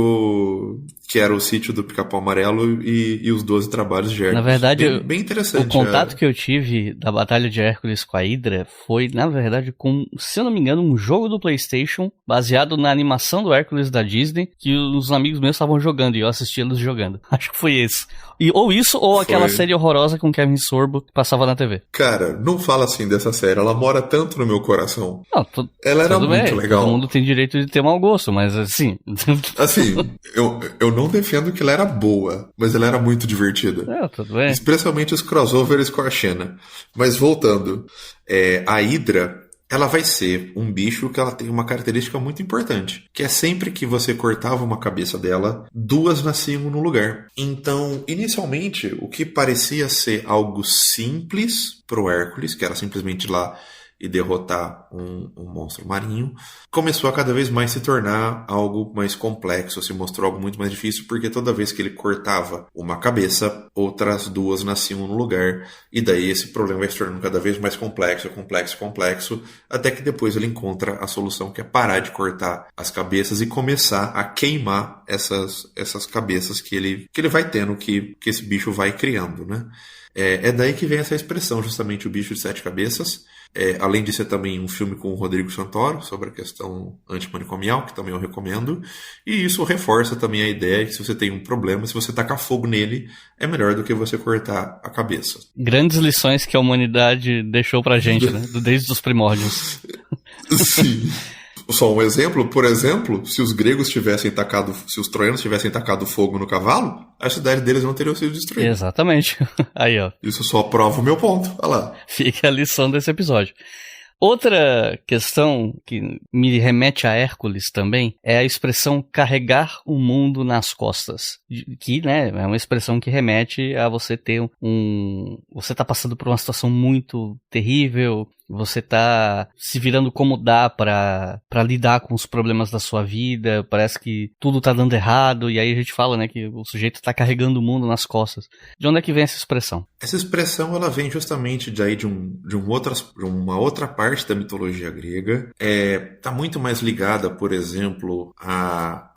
que era o Sítio do Pica-Pau Amarelo e os 12 trabalhos de Hércules. Na verdade, bem interessante. O contato que eu tive da Batalha de Hércules com a Hidra foi, na verdade, com, se eu não me engano, um jogo do PlayStation baseado na animação do Hércules da Disney que os amigos meus estavam jogando e eu assisti eles jogando. Acho que foi esse. Ou aquela série horrorosa com Kevin Sorbo que passava na TV. Cara, não fala assim dessa série. Ela mora tanto no meu coração. Não, ela era muito legal. Todo mundo tem direito de ter mau gosto, mas assim... Assim, eu não defendo que ela era boa, mas ela era muito divertida. Tudo bem. Especialmente os crossovers com a Xena. Mas voltando, a Hydra, ela vai ser um bicho que ela tem uma característica muito importante, que é sempre que você cortava uma cabeça dela, 2 nasciam no lugar. Então, inicialmente, o que parecia ser algo simples pro Hércules, que era simplesmente ir lá e derrotar um monstro marinho, começou a cada vez mais se tornar algo mais complexo, se mostrou algo muito mais difícil, porque toda vez que ele cortava uma cabeça, outras 2 nasciam no lugar, e daí esse problema vai se tornando cada vez mais complexo, até que depois ele encontra a solução, que é parar de cortar as cabeças e começar a queimar essas cabeças que ele vai tendo, que esse bicho vai criando, né? É daí que vem essa expressão, justamente o bicho de 7 cabeças. Além de ser também um filme com o Rodrigo Santoro sobre a questão antimanicomial, que também eu recomendo, e isso reforça também a ideia que se você tem um problema, se você tacar fogo nele, é melhor do que você cortar a cabeça. Grandes lições que a humanidade deixou pra gente, né? Desde os primórdios. Sim. Só um exemplo, por exemplo, se os troianos tivessem tacado fogo no cavalo, a cidade deles não teria sido destruída. Exatamente. Aí, ó. Isso só prova o meu ponto. Olha lá. Fica a lição desse episódio. Outra questão que me remete a Hércules também é a expressão carregar o mundo nas costas. Que, né, é uma expressão que remete a você ter você tá passando por uma situação muito terrível, você tá se virando como dá pra lidar com os problemas da sua vida, parece que tudo tá dando errado, e aí a gente fala, né, que o sujeito tá carregando o mundo nas costas. De onde é que vem essa expressão? Essa expressão, ela vem justamente de uma outra parte da mitologia grega. Tá muito mais ligada, por exemplo, a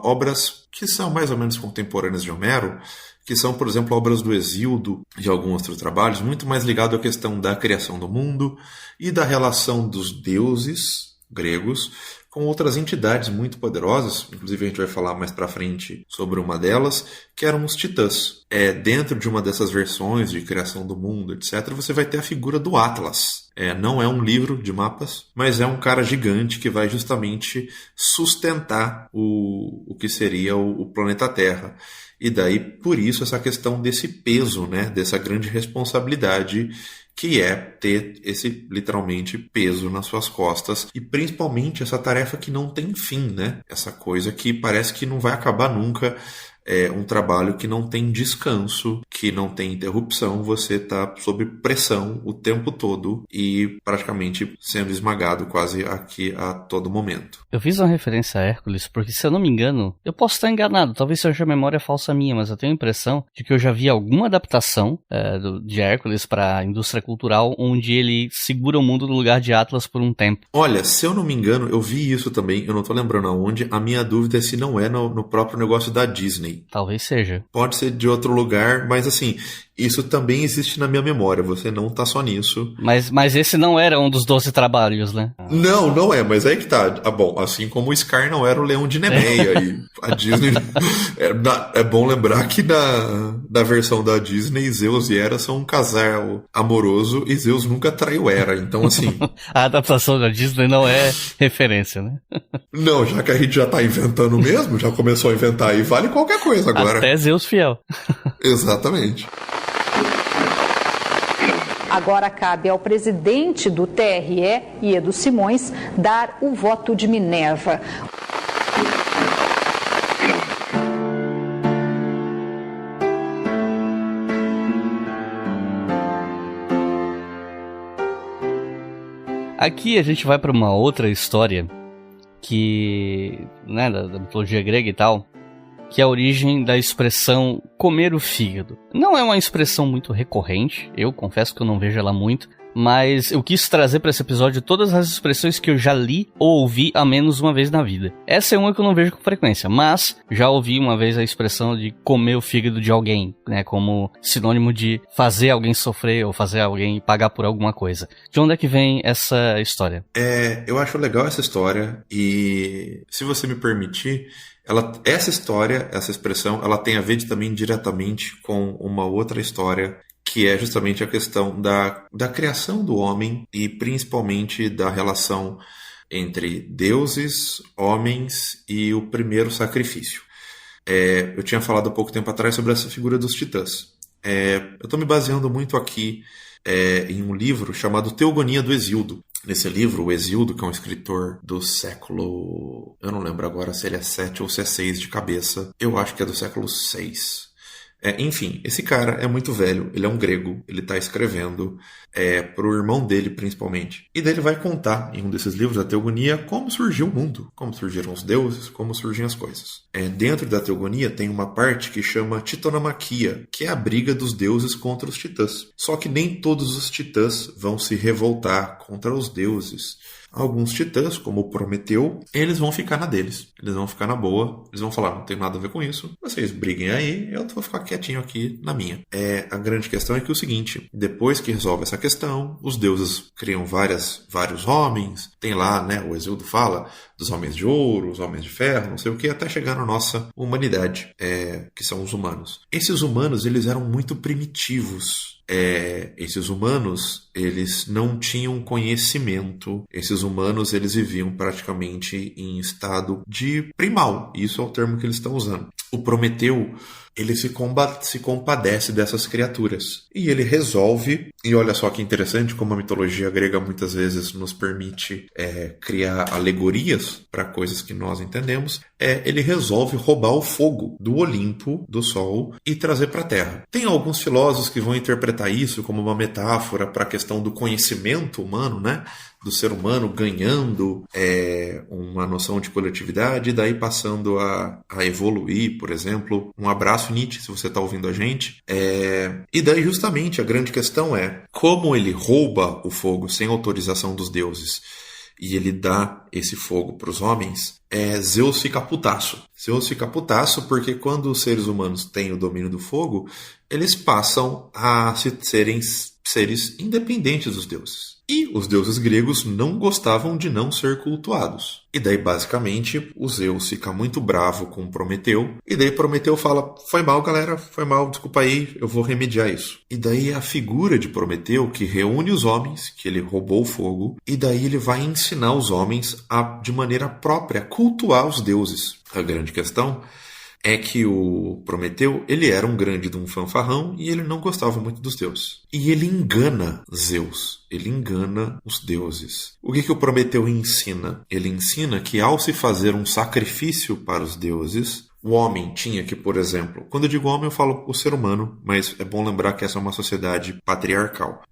obras que são mais ou menos contemporâneas de Homero, que são, por exemplo, obras do Hesíodo e alguns outros trabalhos, muito mais ligado à questão da criação do mundo e da relação dos deuses gregos com outras entidades muito poderosas, inclusive a gente vai falar mais pra frente sobre uma delas, que eram os titãs. Dentro de uma dessas versões de criação do mundo, etc., você vai ter a figura do Atlas. Não é um livro de mapas, mas é um cara gigante que vai justamente sustentar o que seria o planeta Terra. E daí, por isso, essa questão desse peso, né, dessa grande responsabilidade que é ter esse, literalmente, peso nas suas costas, e principalmente essa tarefa que não tem fim, né? Essa coisa que parece que não vai acabar nunca, um trabalho que não tem descanso, que não tem interrupção, você está sob pressão o tempo todo e praticamente sendo esmagado quase aqui a todo momento. Eu fiz uma referência a Hércules porque, se eu não me engano, eu posso estar enganado, talvez seja memória falsa minha, mas eu tenho a impressão de que eu já vi alguma adaptação de Hércules para a indústria cultural onde ele segura o mundo no lugar de Atlas por um tempo. Olha, se eu não me engano, eu vi isso também, eu não estou lembrando aonde, a minha dúvida é se não é no próprio negócio da Disney. Disney. Talvez seja. Pode ser de outro lugar, mas assim, isso também existe na minha memória, você não tá só nisso. Mas esse não era um dos 12 trabalhos, né? Não é, mas aí que tá. Ah, bom, assim como o Scar não era o Leão de Nemeia, e a Disney... É bom lembrar que na versão da Disney, Zeus e Hera são um casal amoroso e Zeus nunca traiu Hera, então assim... A adaptação da Disney não é referência, né? Não, já que a gente já tá inventando mesmo, já começou a inventar aí, vale qualquer coisa agora. Até Zeus fiel. Exatamente. Agora cabe ao presidente do TRE, Iedo Simões, dar o voto de Minerva. Aqui a gente vai para uma outra história que, né, da mitologia grega e tal, que é a origem da expressão comer o fígado. Não é uma expressão muito recorrente, eu confesso que eu não vejo ela muito, mas eu quis trazer para esse episódio todas as expressões que eu já li ou ouvi a menos uma vez na vida. Essa é uma que eu não vejo com frequência, mas já ouvi uma vez a expressão de comer o fígado de alguém, né, como sinônimo de fazer alguém sofrer ou fazer alguém pagar por alguma coisa. De onde é que vem essa história? Eu acho legal essa história e, se você me permitir, essa história, essa expressão, ela tem a ver também diretamente com uma outra história, que é justamente a questão da criação do homem e principalmente da relação entre deuses, homens e o primeiro sacrifício. Eu tinha falado há pouco tempo atrás sobre essa figura dos titãs. Eu estou me baseando muito aqui em um livro chamado Teogonia do Hesíodo. Nesse livro, o Hesíodo, que é um escritor do século... Eu não lembro agora se ele é 7 ou se é 6 de cabeça. Eu acho que é do século 6. Enfim, esse cara é muito velho, ele é um grego, ele está escrevendo pro irmão dele, principalmente. E daí ele vai contar, em um desses livros da Teogonia, como surgiu o mundo, como surgiram os deuses, como surgiam as coisas. Dentro da Teogonia tem uma parte que chama Titanomaquia, que é a briga dos deuses contra os titãs. Só que nem todos os titãs vão se revoltar contra os deuses. Alguns titãs, como o Prometeu, eles vão ficar na deles. Eles vão ficar na boa. Eles vão falar, não tem nada a ver com isso. Vocês briguem aí, eu vou ficar quietinho aqui na minha. A grande questão é que é o seguinte, depois que resolve essa questão, os deuses criam vários homens. Tem lá, né, o Hesíodo fala dos homens de ouro, os homens de ferro, não sei o que, até chegar na nossa humanidade, que são os humanos. Esses humanos, eles eram muito primitivos. Esses humanos, eles não tinham conhecimento. Esses humanos, eles viviam praticamente em estado de primal. Isso é o termo que eles estão usando. O Prometeu, ele se compadece dessas criaturas. E ele resolve, e olha só que interessante como a mitologia grega muitas vezes nos permite criar alegorias para coisas que nós entendemos, ele resolve roubar o fogo do Olimpo, do Sol, e trazer para a Terra. Tem alguns filósofos que vão interpretar isso como uma metáfora para a questão do conhecimento humano, né? Do ser humano ganhando uma noção de coletividade e daí passando a evoluir, por exemplo. Um abraço, Nietzsche, se você está ouvindo a gente. E daí justamente a grande questão é como ele rouba o fogo sem autorização dos deuses e ele dá esse fogo para os homens. Zeus fica putaço. Zeus fica putaço porque quando os seres humanos têm o domínio do fogo, eles passam a serem seres independentes dos deuses. E os deuses gregos não gostavam de não ser cultuados. E daí, basicamente, o Zeus fica muito bravo com Prometeu. E daí Prometeu fala, foi mal, galera, foi mal, desculpa aí, eu vou remediar isso. E daí a figura de Prometeu que reúne os homens, que ele roubou o fogo, e daí ele vai ensinar os homens a, de maneira própria, cultuar os deuses. A grande questão é que o Prometeu, ele era um grande de um fanfarrão e ele não gostava muito dos deuses. E ele engana Zeus, ele engana os deuses. O que o Prometeu ensina? Ele ensina que ao se fazer um sacrifício para os deuses, o homem tinha que, por exemplo, quando eu digo homem eu falo o ser humano, mas é bom lembrar que essa é uma sociedade patriarcal.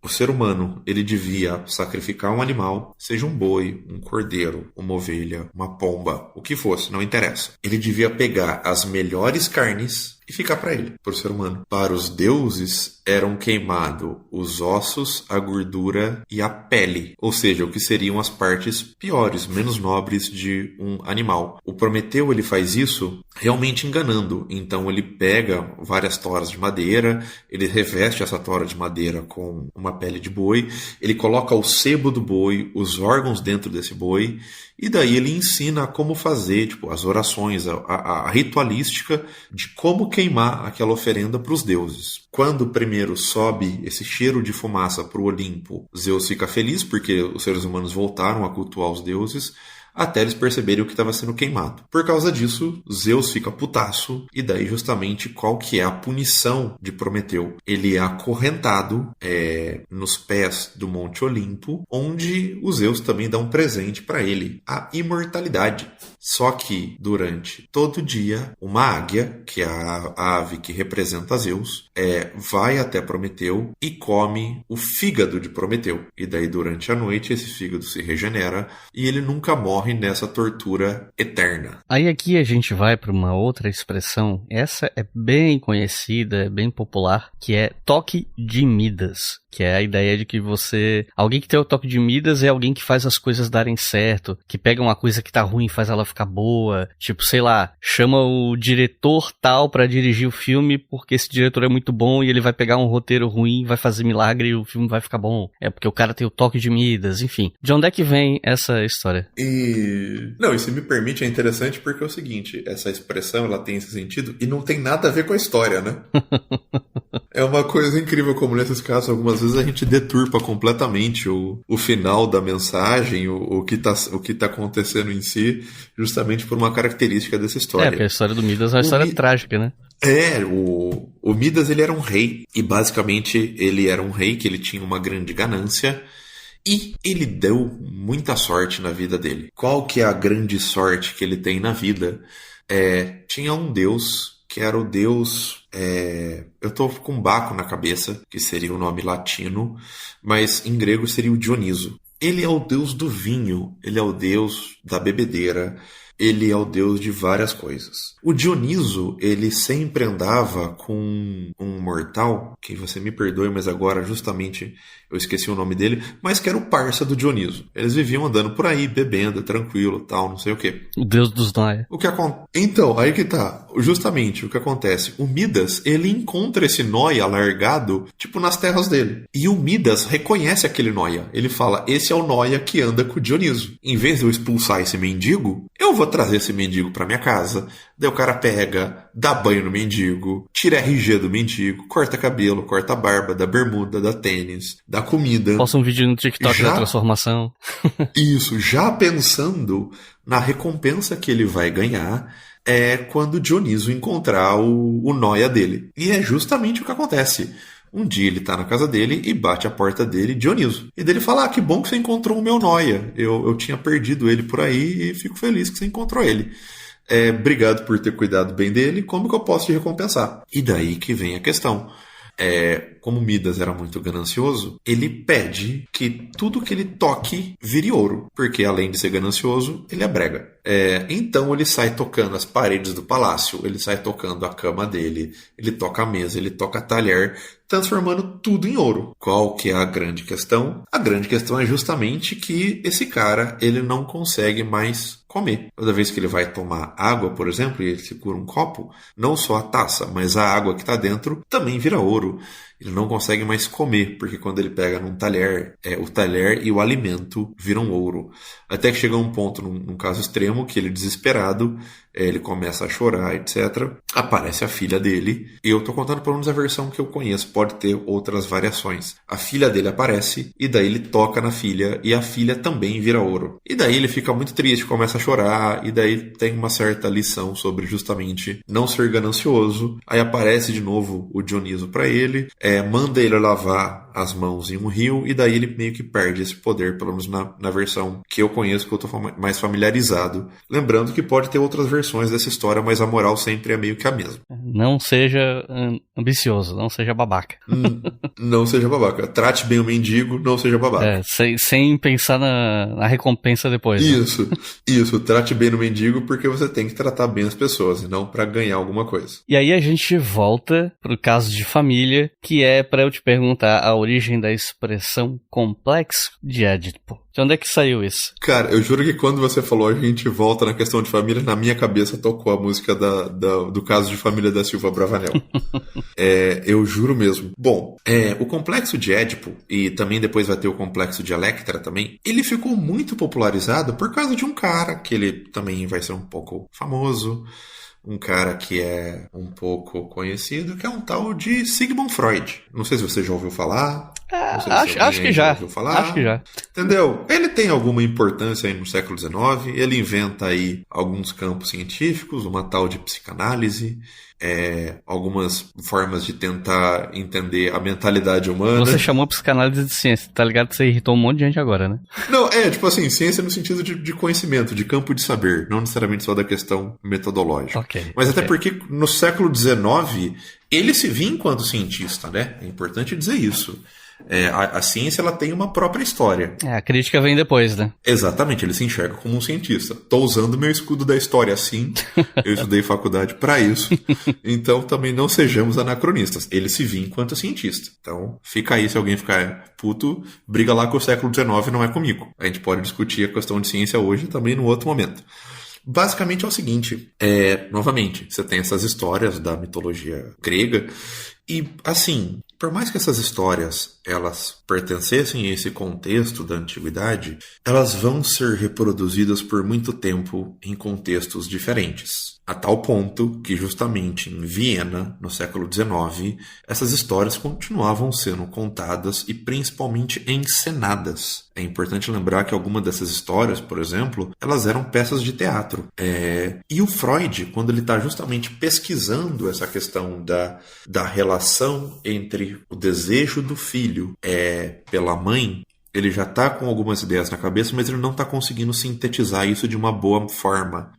O ser humano, ele devia sacrificar um animal, seja um boi, um cordeiro, uma ovelha, uma pomba, o que fosse, não interessa. Ele devia pegar as melhores carnes e e ficar para ele, para o ser humano. Para os deuses eram queimados os ossos, a gordura e a pele, ou seja, o que seriam as partes piores, menos nobres de um animal. O Prometeu ele faz isso realmente enganando, então ele pega várias toras de madeira, ele reveste essa tora de madeira com uma pele de boi, ele coloca o sebo do boi, os órgãos dentro desse boi, e daí ele ensina como fazer, tipo, as orações, a ritualística de como queimar aquela oferenda para os deuses. Quando primeiro sobe esse cheiro de fumaça para o Olimpo, Zeus fica feliz porque os seres humanos voltaram a cultuar os deuses, até eles perceberem o que estava sendo queimado. Por causa disso, Zeus fica putaço, e daí justamente qual que é a punição de Prometeu? Ele é acorrentado nos pés do Monte Olimpo, onde os Zeus também dá um presente para ele, a imortalidade. Só que durante todo dia, uma águia, que é a ave que representa Zeus, vai até Prometeu e come o fígado de Prometeu. E daí durante a noite esse fígado se regenera e ele nunca morre nessa tortura eterna. Aí aqui a gente vai para uma outra expressão, essa é bem conhecida, é bem popular, que é toque de Midas, que é a ideia de que alguém que tem o toque de Midas é alguém que faz as coisas darem certo, que pega uma coisa que tá ruim e faz ela ficar boa, tipo, sei lá, chama o diretor tal pra dirigir o filme porque esse diretor é muito bom e ele vai pegar um roteiro ruim, vai fazer milagre e o filme vai ficar bom. É porque o cara tem o toque de Midas, enfim. De onde é que vem essa história? Não, e se me permite, é interessante porque é o seguinte, essa expressão, ela tem esse sentido e não tem nada a ver com a história, né? É uma coisa incrível como nesses casos, algumas vezes a gente deturpa completamente o final da mensagem, o que tá acontecendo em si, justamente por uma característica dessa história. Porque a história do Midas é uma história trágica, né? O Midas, ele era um rei, e basicamente ele era um rei que ele tinha uma grande ganância, e ele deu muita sorte na vida dele. Qual que é a grande sorte que ele tem na vida? Tinha um deus que era o deus... eu tô com Baco na cabeça, que seria o nome latino, mas em grego seria o Dioniso. Ele é o deus do vinho, ele é o deus da bebedeira, ele é o deus de várias coisas. O Dioniso, ele sempre andava com um mortal, que você me perdoe, mas agora justamente eu esqueci o nome dele, mas que era o parça do Dioniso. Eles viviam andando por aí, bebendo, tranquilo, tal, não sei o quê. O deus dos Noia. Então, aí que tá. Justamente o que acontece. O Midas, ele encontra esse Noia largado, tipo, nas terras dele. E o Midas reconhece aquele Noia. Ele fala, esse é o Noia que anda com o Dioniso. Em vez de eu expulsar esse mendigo, eu vou trazer esse mendigo pra minha casa. Daí o cara pega, dá banho no mendigo, tira RG do mendigo, corta cabelo, corta barba, dá bermuda, dá tênis, dá comida. Posta um vídeo no TikTok da transformação. Isso, já pensando na recompensa que ele vai ganhar quando Dioniso encontrar o Noia dele. E é justamente o que acontece. Um dia ele tá na casa dele e bate a porta dele, Dioniso. E dele fala, que bom que você encontrou o meu Noia. Eu tinha perdido ele por aí e fico feliz que você encontrou ele. Obrigado por ter cuidado bem dele, como que eu posso te recompensar? E daí que vem a questão. Como Midas era muito ganancioso, ele pede que tudo que ele toque vire ouro, porque além de ser ganancioso, ele é brega. Então ele sai tocando as paredes do palácio, ele sai tocando a cama dele, ele toca a mesa, ele toca talher, transformando tudo em ouro. Qual que é a grande questão? A grande questão é justamente que esse cara, ele não consegue mais comer. Toda vez que ele vai tomar água, por exemplo, e ele segura um copo, não só a taça, mas a água que está dentro também vira ouro. Ele não consegue mais comer, porque quando ele pega num talher, o talher e o alimento viram ouro. Até que chega um ponto, num caso extremo, que ele desesperado, ele começa a chorar, etc. Aparece a filha dele, e eu tô contando pelo menos a versão que eu conheço, pode ter outras variações. A filha dele aparece, e daí ele toca na filha, e a filha também vira ouro. E daí ele fica muito triste, começa a chorar, e daí tem uma certa lição sobre justamente não ser ganancioso. Aí aparece de novo o Dioniso para ele, manda ele lavar as mãos em um rio, e daí ele meio que perde esse poder, pelo menos na versão que eu conheço, que eu tô mais familiarizado. Lembrando que pode ter outras versões versões dessa história, mas a moral sempre é meio que a mesma. Não seja ambicioso, não seja babaca. Não seja babaca. Trate bem o mendigo, não seja babaca. Sem pensar na recompensa depois. Isso. Trate bem no mendigo porque você tem que tratar bem as pessoas e não pra ganhar alguma coisa. E aí a gente volta pro caso de família, que é pra eu te perguntar a origem da expressão complexo de Édipo. De onde é que saiu isso? Cara, eu juro que quando você falou a gente volta na questão de família, na minha cabeça tocou a música do caso de família da Silva Bravanel. Eu juro mesmo. Bom, o complexo de Édipo, e também depois vai ter o complexo de Electra também, ele ficou muito popularizado por causa de um cara que ele também vai ser um pouco famoso, um cara que é um pouco conhecido, que é um tal de Sigmund Freud. Não sei se você já ouviu falar. Acho que já. Entendeu? Ele tem alguma importância aí no século XIX, ele inventa aí alguns campos científicos, uma tal de psicanálise, algumas formas de tentar entender a mentalidade humana. Você chamou psicanálise de ciência, tá ligado que você irritou um monte de gente agora, né? Não, tipo assim, ciência no sentido de conhecimento, de campo de saber, não necessariamente só da questão metodológica. Okay, Mas até porque no século XIX ele se via enquanto cientista, né? É importante dizer isso. A ciência ela tem uma própria história. A crítica vem depois, né? Exatamente, ele se enxerga como um cientista. Tô usando meu escudo da história assim, eu estudei faculdade para isso, então também não sejamos anacronistas. Ele se via enquanto cientista. Então fica aí, se alguém ficar puto, briga lá que o século XIX não é comigo. A gente pode discutir a questão de ciência hoje também num outro momento. Basicamente é o seguinte, novamente, você tem essas histórias da mitologia grega e, assim, por mais que essas histórias elas pertencessem a esse contexto da antiguidade, elas vão ser reproduzidas por muito tempo em contextos diferentes. A tal ponto que justamente em Viena, no século XIX, essas histórias continuavam sendo contadas e principalmente encenadas. É importante lembrar que algumas dessas histórias, por exemplo, elas eram peças de teatro. E o Freud, quando ele está justamente pesquisando essa questão da relação entre o desejo do filho pela mãe, ele já está com algumas ideias na cabeça, mas ele não está conseguindo sintetizar isso de uma boa forma.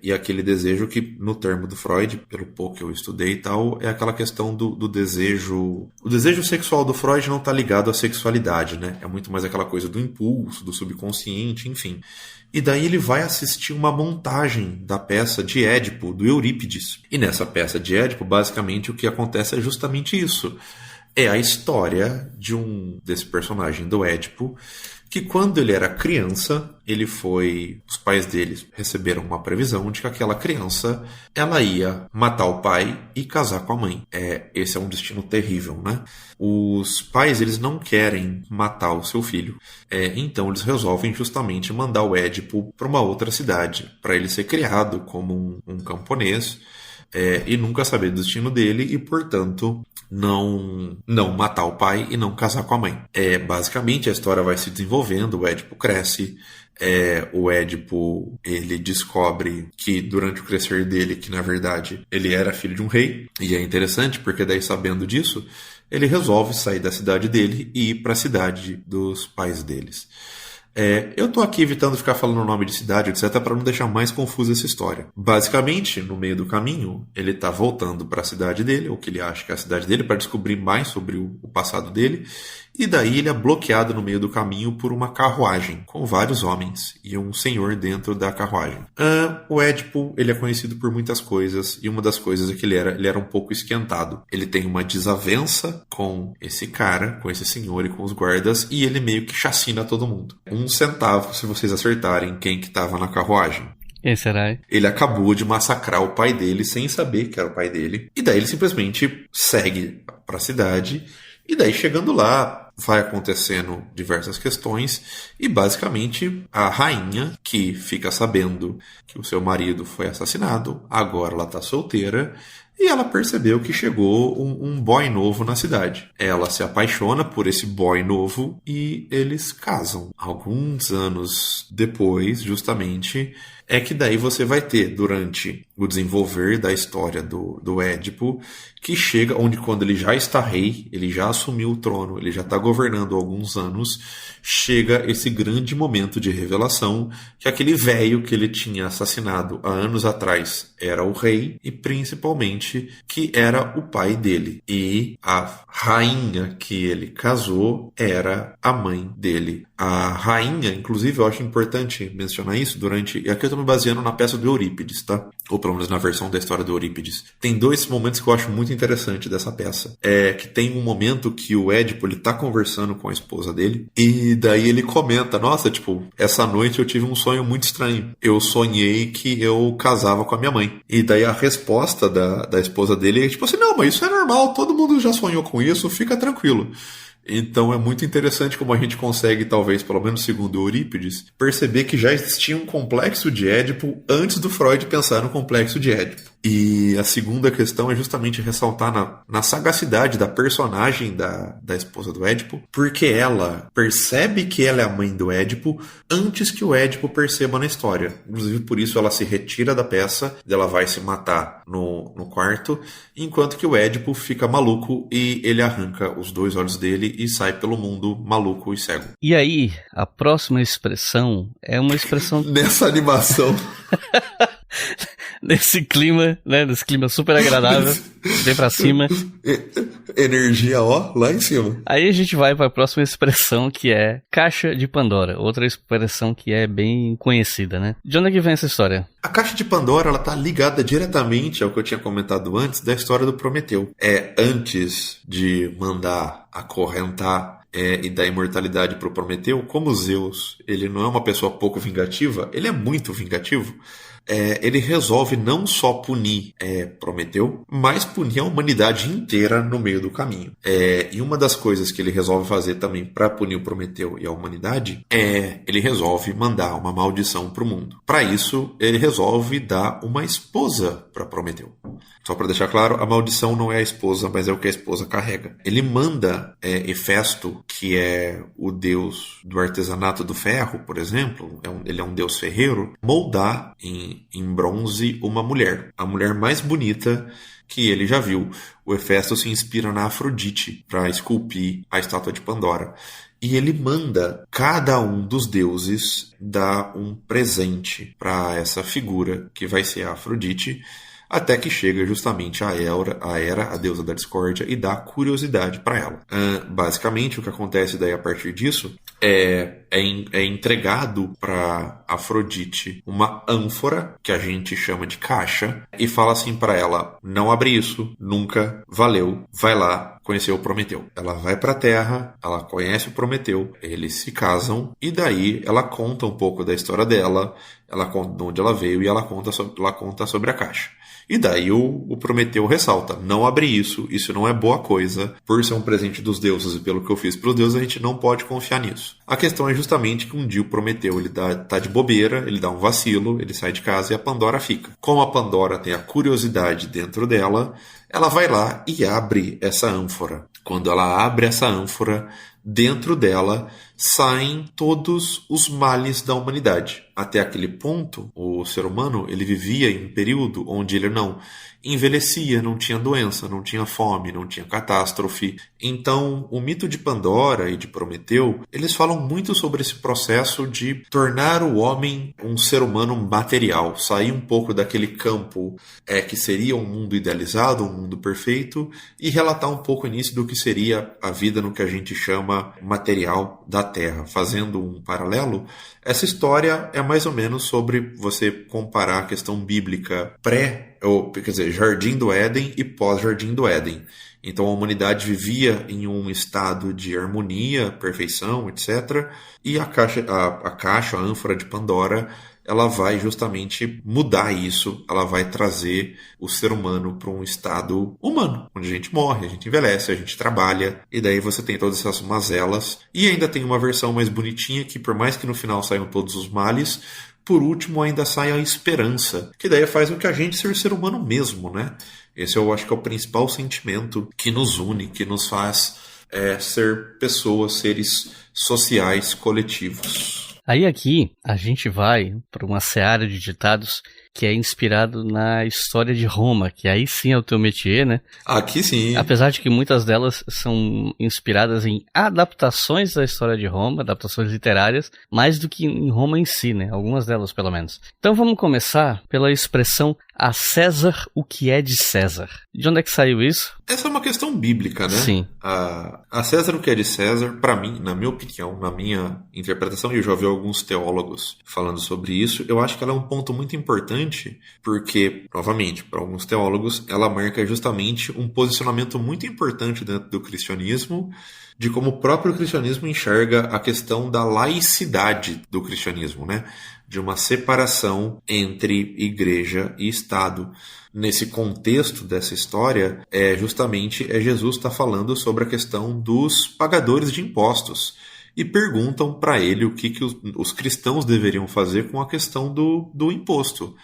E aquele desejo que, no termo do Freud, pelo pouco que eu estudei e tal, é aquela questão do desejo... O desejo sexual do Freud não está ligado à sexualidade, né? É muito mais aquela coisa do impulso, do subconsciente, enfim. E daí ele vai assistir uma montagem da peça de Édipo, do Eurípides. E nessa peça de Édipo, basicamente, o que acontece é justamente isso. É a história desse personagem do Édipo, que quando ele era criança, os pais dele receberam uma previsão de que aquela criança, ela ia matar o pai e casar com a mãe. Esse é um destino terrível, né? Os pais, eles não querem matar o seu filho, então eles resolvem justamente mandar o Édipo para uma outra cidade, para ele ser criado como um camponês, e nunca saber do destino dele e, portanto, não matar o pai e não casar com a mãe. Basicamente, a história vai se desenvolvendo, o Édipo cresce, o Édipo ele descobre que durante o crescer dele, que na verdade ele era filho de um rei, e é interessante porque daí, sabendo disso, ele resolve sair da cidade dele e ir para a cidade dos pais deles. Eu tô aqui evitando ficar falando o nome de cidade, etc, para não deixar mais confusa essa história. Basicamente, no meio do caminho, ele tá voltando para a cidade dele, ou que ele acha que é a cidade dele, para descobrir mais sobre o passado dele, e daí ele é bloqueado no meio do caminho por uma carruagem, com vários homens e um senhor dentro da carruagem. O Édipo, ele é conhecido por muitas coisas, e uma das coisas é que ele era um pouco esquentado. Ele tem uma desavença com esse cara, com esse senhor e com os guardas, e ele meio que chacina todo mundo. 1 centavo se vocês acertarem quem que estava na carruagem. Quem será? Ele acabou de massacrar o pai dele sem saber que era o pai dele. E daí ele simplesmente segue para a cidade. E daí, chegando lá, vai acontecendo diversas questões. E basicamente a rainha, que fica sabendo que o seu marido foi assassinado, agora ela está solteira, e ela percebeu que chegou um boy novo na cidade. Ela se apaixona por esse boy novo e eles casam. Alguns anos depois, justamente, é que daí você vai ter, durante o desenvolver da história do Édipo, que chega onde, quando ele já está rei, ele já assumiu o trono, ele já está governando há alguns anos, chega esse grande momento de revelação que aquele velho que ele tinha assassinado há anos atrás era o rei, e principalmente que era o pai dele. E a rainha que ele casou era a mãe dele. A rainha, inclusive, eu acho importante mencionar isso e aqui eu estou me baseando na peça do Eurípides, tá? Ou pelo menos na versão da história do Eurípides. Tem dois momentos que eu acho muito interessante dessa peça. É que tem um momento que o Édipo, ele tá conversando com a esposa dele, e daí ele comenta, nossa, tipo, essa noite eu tive um sonho muito estranho. Eu sonhei que eu casava com a minha mãe. E daí a resposta da esposa dele é tipo assim, não, mas isso é normal, todo mundo já sonhou com isso, fica tranquilo. Então é muito interessante como a gente consegue, talvez, pelo menos segundo Eurípides, perceber que já existia um complexo de Édipo antes do Freud pensar no complexo de Édipo. E a segunda questão é justamente ressaltar na sagacidade da personagem da esposa do Édipo, porque ela percebe que ela é a mãe do Édipo antes que o Édipo perceba na história. Inclusive por isso ela se retira da peça, ela vai se matar no quarto, enquanto que o Édipo fica maluco e ele arranca os 2 olhos dele e sai pelo mundo maluco e cego. E aí, a próxima expressão é uma expressão... Nessa animação... Nesse clima, né? Nesse clima super agradável, bem pra cima. Energia, ó, lá em cima. Aí a gente vai para a próxima expressão, que é Caixa de Pandora. Outra expressão que é bem conhecida, né? De onde é que vem essa história? A Caixa de Pandora, ela tá ligada diretamente ao que eu tinha comentado antes da história do Prometeu. Antes de mandar acorrentar e dar imortalidade pro Prometeu, como Zeus, ele não é uma pessoa pouco vingativa, ele é muito vingativo. Ele resolve não só punir Prometeu, mas punir a humanidade inteira no meio do caminho. E uma das coisas que ele resolve fazer também para punir o Prometeu e a humanidade ele resolve mandar uma maldição para o mundo. Para isso, ele resolve dar uma esposa para Prometeu. Só para deixar claro, a maldição não é a esposa, mas é o que a esposa carrega. Ele manda Hefesto, que é o deus do artesanato do ferro, por exemplo, ele é um deus ferreiro, moldar em bronze uma mulher. A mulher mais bonita que ele já viu. O Hefesto se inspira na Afrodite para esculpir a estátua de Pandora. E ele manda cada um dos deuses dar um presente para essa figura, que vai ser a Afrodite, até que chega justamente a Hera, a deusa da discórdia, e dá curiosidade para ela. Basicamente, o que acontece daí a partir disso é entregado para Afrodite uma ânfora, que a gente chama de caixa, e fala assim para ela, não abre isso, nunca, valeu, vai lá conhecer o Prometeu. Ela vai para a Terra, ela conhece o Prometeu, eles se casam, e daí ela conta um pouco da história dela, ela conta de onde ela veio, e ela conta sobre a caixa. E daí o Prometeu ressalta, não abre isso não é boa coisa, por ser um presente dos deuses e pelo que eu fiz para os deuses, a gente não pode confiar nisso. A questão é justamente que um dia o Prometeu ele tá de bobeira, ele dá um vacilo, ele sai de casa e a Pandora fica. Como a Pandora tem a curiosidade dentro dela, ela vai lá e abre essa ânfora. Quando ela abre essa ânfora, dentro dela saem todos os males da humanidade. Até aquele ponto, o ser humano ele vivia em um período onde ele não envelhecia, não tinha doença, não tinha fome, não tinha catástrofe. Então, o mito de Pandora e de Prometeu, eles falam muito sobre esse processo de tornar o homem um ser humano material, sair um pouco daquele campo que seria um mundo idealizado, um mundo perfeito, e relatar um pouco nisso do que seria a vida no que a gente chama material da Terra. Fazendo um paralelo, essa história é mais ou menos sobre você comparar a questão bíblica Jardim do Éden e pós-Jardim do Éden. Então a humanidade vivia em um estado de harmonia, perfeição, etc. E a ânfora de Pandora, ela vai justamente mudar isso, ela vai trazer o ser humano para um estado humano, onde a gente morre, a gente envelhece, a gente trabalha, e daí você tem todas essas mazelas, e ainda tem uma versão mais bonitinha, que por mais que no final saiam todos os males, por último ainda sai a esperança, que daí faz o que a gente ser humano mesmo, né? Esse eu acho que é o principal sentimento que nos une, que nos faz ser pessoas, seres sociais, coletivos. Aí aqui a gente vai para uma seara de ditados que é inspirado na história de Roma, que aí sim é o teu métier, né? Aqui sim. Apesar de que muitas delas são inspiradas em adaptações da história de Roma, adaptações literárias, mais do que em Roma em si, né? Algumas delas, pelo menos. Então vamos começar pela expressão "a César o que é de César". De onde é que saiu isso? Essa é uma questão bíblica, né? Sim. A César o que é de César, para mim, na minha opinião, na minha interpretação, e eu já ouvi alguns teólogos falando sobre isso, eu acho que ela é um ponto muito importante, porque, novamente, para alguns teólogos, ela marca justamente um posicionamento muito importante dentro do cristianismo, de como o próprio cristianismo enxerga a questão da laicidade do cristianismo, né? De uma separação entre igreja e Estado. Nesse contexto dessa história, justamente Jesus está falando sobre a questão dos pagadores de impostos. E perguntam para ele o que os cristãos deveriam fazer com a questão do imposto.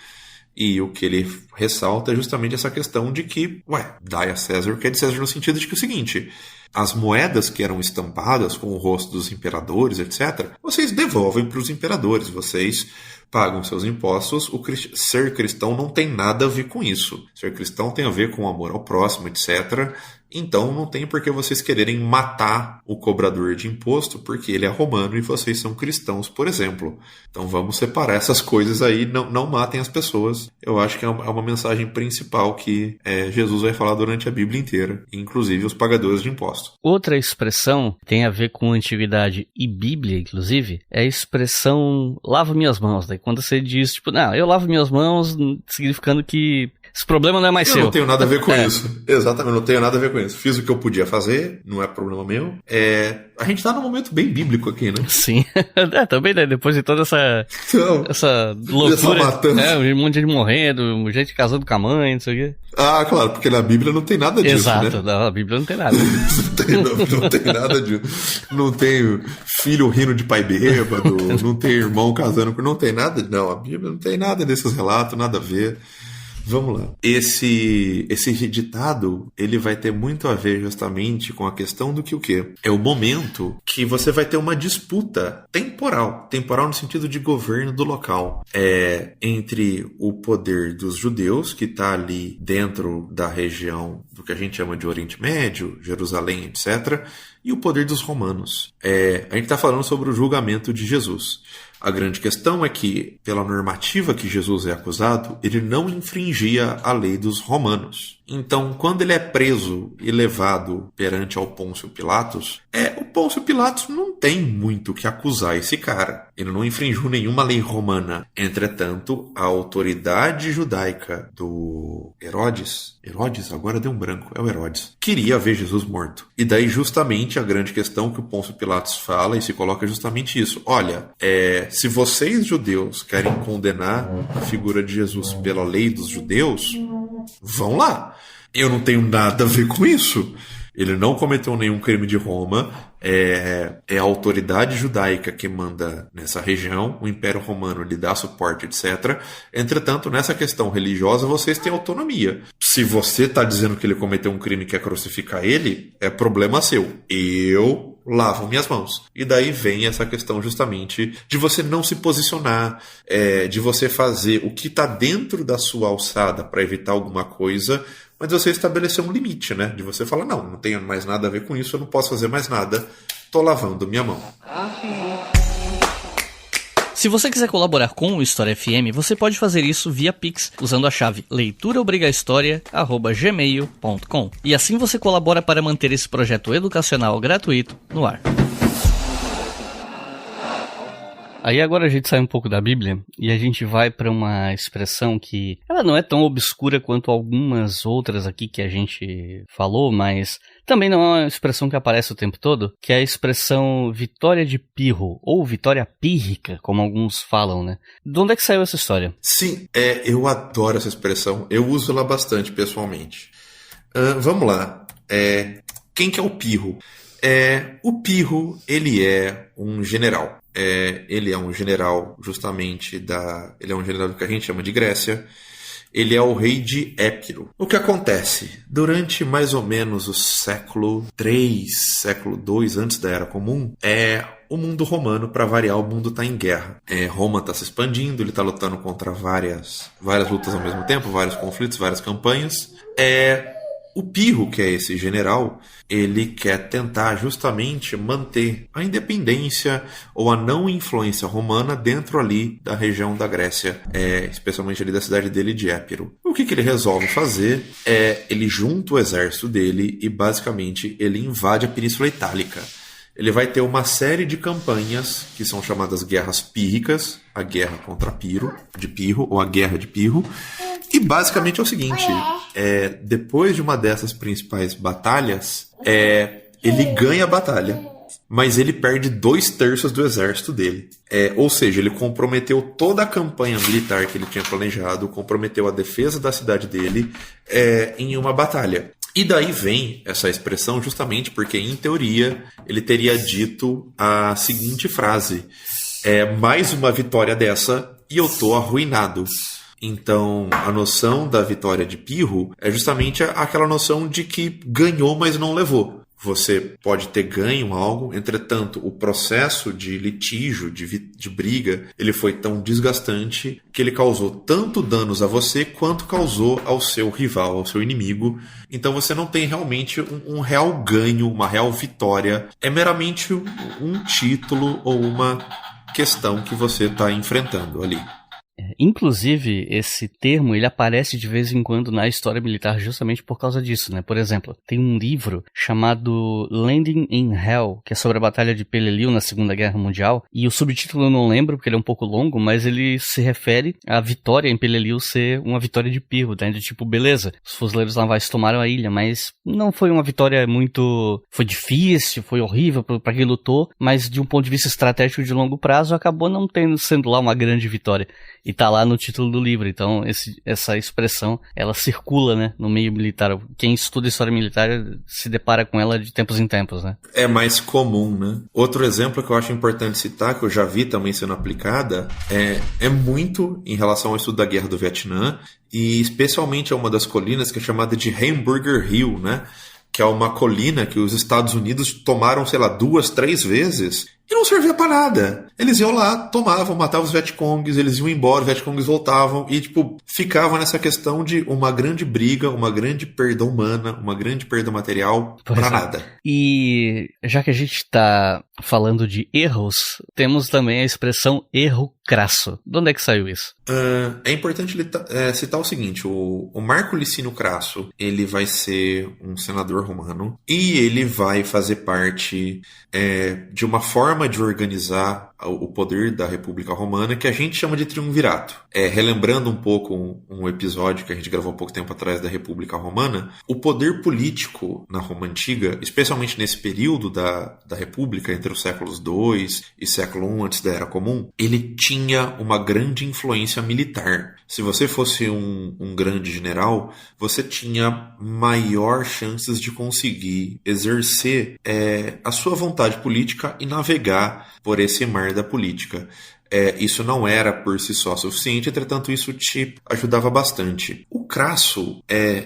E o que ele ressalta é justamente essa questão de que, dai a César o que é de César, no sentido de que é o seguinte: as moedas que eram estampadas com o rosto dos imperadores, etc., vocês devolvem para os imperadores, vocês pagam seus impostos. Ser cristão não tem nada a ver com isso. Ser cristão tem a ver com amor ao próximo, etc., então não tem por que vocês quererem matar o cobrador de imposto porque ele é romano e vocês são cristãos, por exemplo. Então vamos separar essas coisas aí, não matem as pessoas. Eu acho que é uma mensagem principal que Jesus vai falar durante a Bíblia inteira, inclusive os pagadores de impostos. Outra expressão tem a ver com antiguidade e Bíblia, inclusive, é a expressão "lavo minhas mãos", né? Quando você diz, tipo, não, eu lavo minhas mãos, significando que esse problema não é mais seu. Eu não tenho nada a ver com isso. Exatamente, não tenho nada a ver com isso. Fiz o que eu podia fazer, não é problema meu. A gente tá num momento bem bíblico aqui, né? Sim. Também, né? Depois de toda essa loucura. Essa matança. Um monte de gente morrendo, gente casando com a mãe, não sei o quê. Ah, claro, porque na Bíblia não tem nada disso, exato, né? Na Bíblia não tem nada. não tem nada disso. Não tem filho rindo de pai bêbado, não tem irmão casando com... Não tem nada. Não, a Bíblia não tem nada desses relatos, nada a ver. Vamos lá. Esse ditado, ele vai ter muito a ver justamente com a questão do que o quê? É o momento que você vai ter uma disputa temporal no sentido de governo do local, entre o poder dos judeus, que está ali dentro da região do que a gente chama de Oriente Médio, Jerusalém, etc., e o poder dos romanos. A gente está falando sobre o julgamento de Jesus. A grande questão é que, pela normativa que Jesus é acusado, ele não infringia a lei dos romanos. Então, quando ele é preso e levado perante ao Pôncio Pilatos, o Pôncio Pilatos não tem muito o que acusar esse cara. Ele não infringiu nenhuma lei romana. Entretanto, a autoridade judaica do Herodes, agora deu um branco, é o Herodes, queria ver Jesus morto. E daí, justamente, a grande questão que o Pôncio Pilatos fala e se coloca é justamente isso. Olha, se vocês judeus querem condenar a figura de Jesus pela lei dos judeus, vão lá. Eu não tenho nada a ver com isso. Ele não cometeu nenhum crime de Roma. É a autoridade judaica que manda nessa região. O Império Romano lhe dá suporte, etc. Entretanto, nessa questão religiosa, vocês têm autonomia. Se você está dizendo que ele cometeu um crime e quer crucificar ele, é problema seu. Eu lavo minhas mãos. E daí vem essa questão justamente de você não se posicionar, de você fazer o que está dentro da sua alçada para evitar alguma coisa, mas você estabelecer um limite, né? De você falar, não tenho mais nada a ver com isso, eu não posso fazer mais nada, tô lavando minha mão. Se você quiser colaborar com o História FM, você pode fazer isso via Pix, usando a chave leituraobrigahistoria@gmail.com. E assim você colabora para manter esse projeto educacional gratuito no ar. Aí agora a gente sai um pouco da Bíblia e a gente vai para uma expressão que ela não é tão obscura quanto algumas outras aqui que a gente falou, mas também não é uma expressão que aparece o tempo todo, que é a expressão vitória de Pirro, ou vitória pírrica, como alguns falam, né? De onde é que saiu essa história? Sim, eu adoro essa expressão, eu uso ela bastante pessoalmente. Vamos lá, quem que é o Pirro? O Pirro, ele é um general. Ele é um general justamente ele é um general do que a gente chama de Grécia. Ele é o rei de Épiro. O que acontece? Durante mais ou menos o século III, século II antes da Era Comum, o mundo romano, para variar, o mundo está em guerra. Roma está se expandindo, ele está lutando contra várias lutas ao mesmo tempo, vários conflitos, várias campanhas. O Pirro, que é esse general, ele quer tentar justamente manter a independência ou a não influência romana dentro ali da região da Grécia, especialmente ali da cidade dele de Épiro. O que ele resolve fazer ele junta o exército dele e basicamente ele invade a Península Itálica. Ele vai ter uma série de campanhas que são chamadas guerras pírricas, a guerra contra Pirro ou a guerra de Pirro. E basicamente é o seguinte, depois de uma dessas principais batalhas, ele ganha a batalha, mas ele perde 2/3 do exército dele. Ou seja, ele comprometeu toda a campanha militar que ele tinha planejado, comprometeu a defesa da cidade dele em uma batalha. E daí vem essa expressão justamente porque, em teoria, ele teria dito a seguinte frase: mais uma vitória dessa e eu tô arruinado. Então, a noção da vitória de Pirro é justamente aquela noção de que ganhou, mas não levou. Você pode ter ganho algo, entretanto, o processo de litígio, de briga, ele foi tão desgastante que ele causou tanto danos a você quanto causou ao seu rival, ao seu inimigo. Então você não tem realmente um real ganho, uma real vitória. É meramente um título ou uma questão que você está enfrentando ali. Inclusive, esse termo ele aparece de vez em quando na história militar justamente por causa disso, né? Por exemplo, tem um livro chamado Landing in Hell, que é sobre a Batalha de Peleliu na Segunda Guerra Mundial, e o subtítulo eu não lembro porque ele é um pouco longo, mas ele se refere à vitória em Peleliu ser uma vitória de Pirro, né? De tipo, beleza, os fuzileiros navais tomaram a ilha, mas não foi uma vitória muito... Foi difícil, foi horrível para quem lutou, mas de um ponto de vista estratégico de longo prazo acabou não sendo lá uma grande vitória. E tá lá no título do livro, então essa expressão, ela circula, né, no meio militar. Quem estuda história militar se depara com ela de tempos em tempos, né? É mais comum, né? Outro exemplo que eu acho importante citar, que eu já vi também sendo aplicada, é muito em relação ao estudo da Guerra do Vietnã, e especialmente a uma das colinas que é chamada de Hamburger Hill, né? Que é uma colina que os Estados Unidos tomaram, 2, 3 vezes e não servia pra nada. Eles iam lá, tomavam, matavam os Vietcongs, eles iam embora, os Vietcongs voltavam e, ficava nessa questão de uma grande briga, uma grande perda humana, uma grande perda material pra nada. E já que a gente tá falando de erros, temos também a expressão erro crasso. De onde é que saiu isso? É importante citar o seguinte, o Marco Licínio Crasso, ele vai ser um senador romano e ele vai fazer parte de uma forma de organizar o poder da República Romana que a gente chama de triunvirato. Relembrando um pouco um episódio que a gente gravou há pouco tempo atrás da República Romana, o poder político na Roma Antiga, especialmente nesse período da República, entre os séculos II e século I antes da Era Comum, ele tinha uma grande influência militar. Se você fosse um grande general, você tinha maior chances de conseguir exercer a sua vontade política e navegar por esse mar da política. Isso não era por si só suficiente, entretanto isso te ajudava bastante. O Crasso,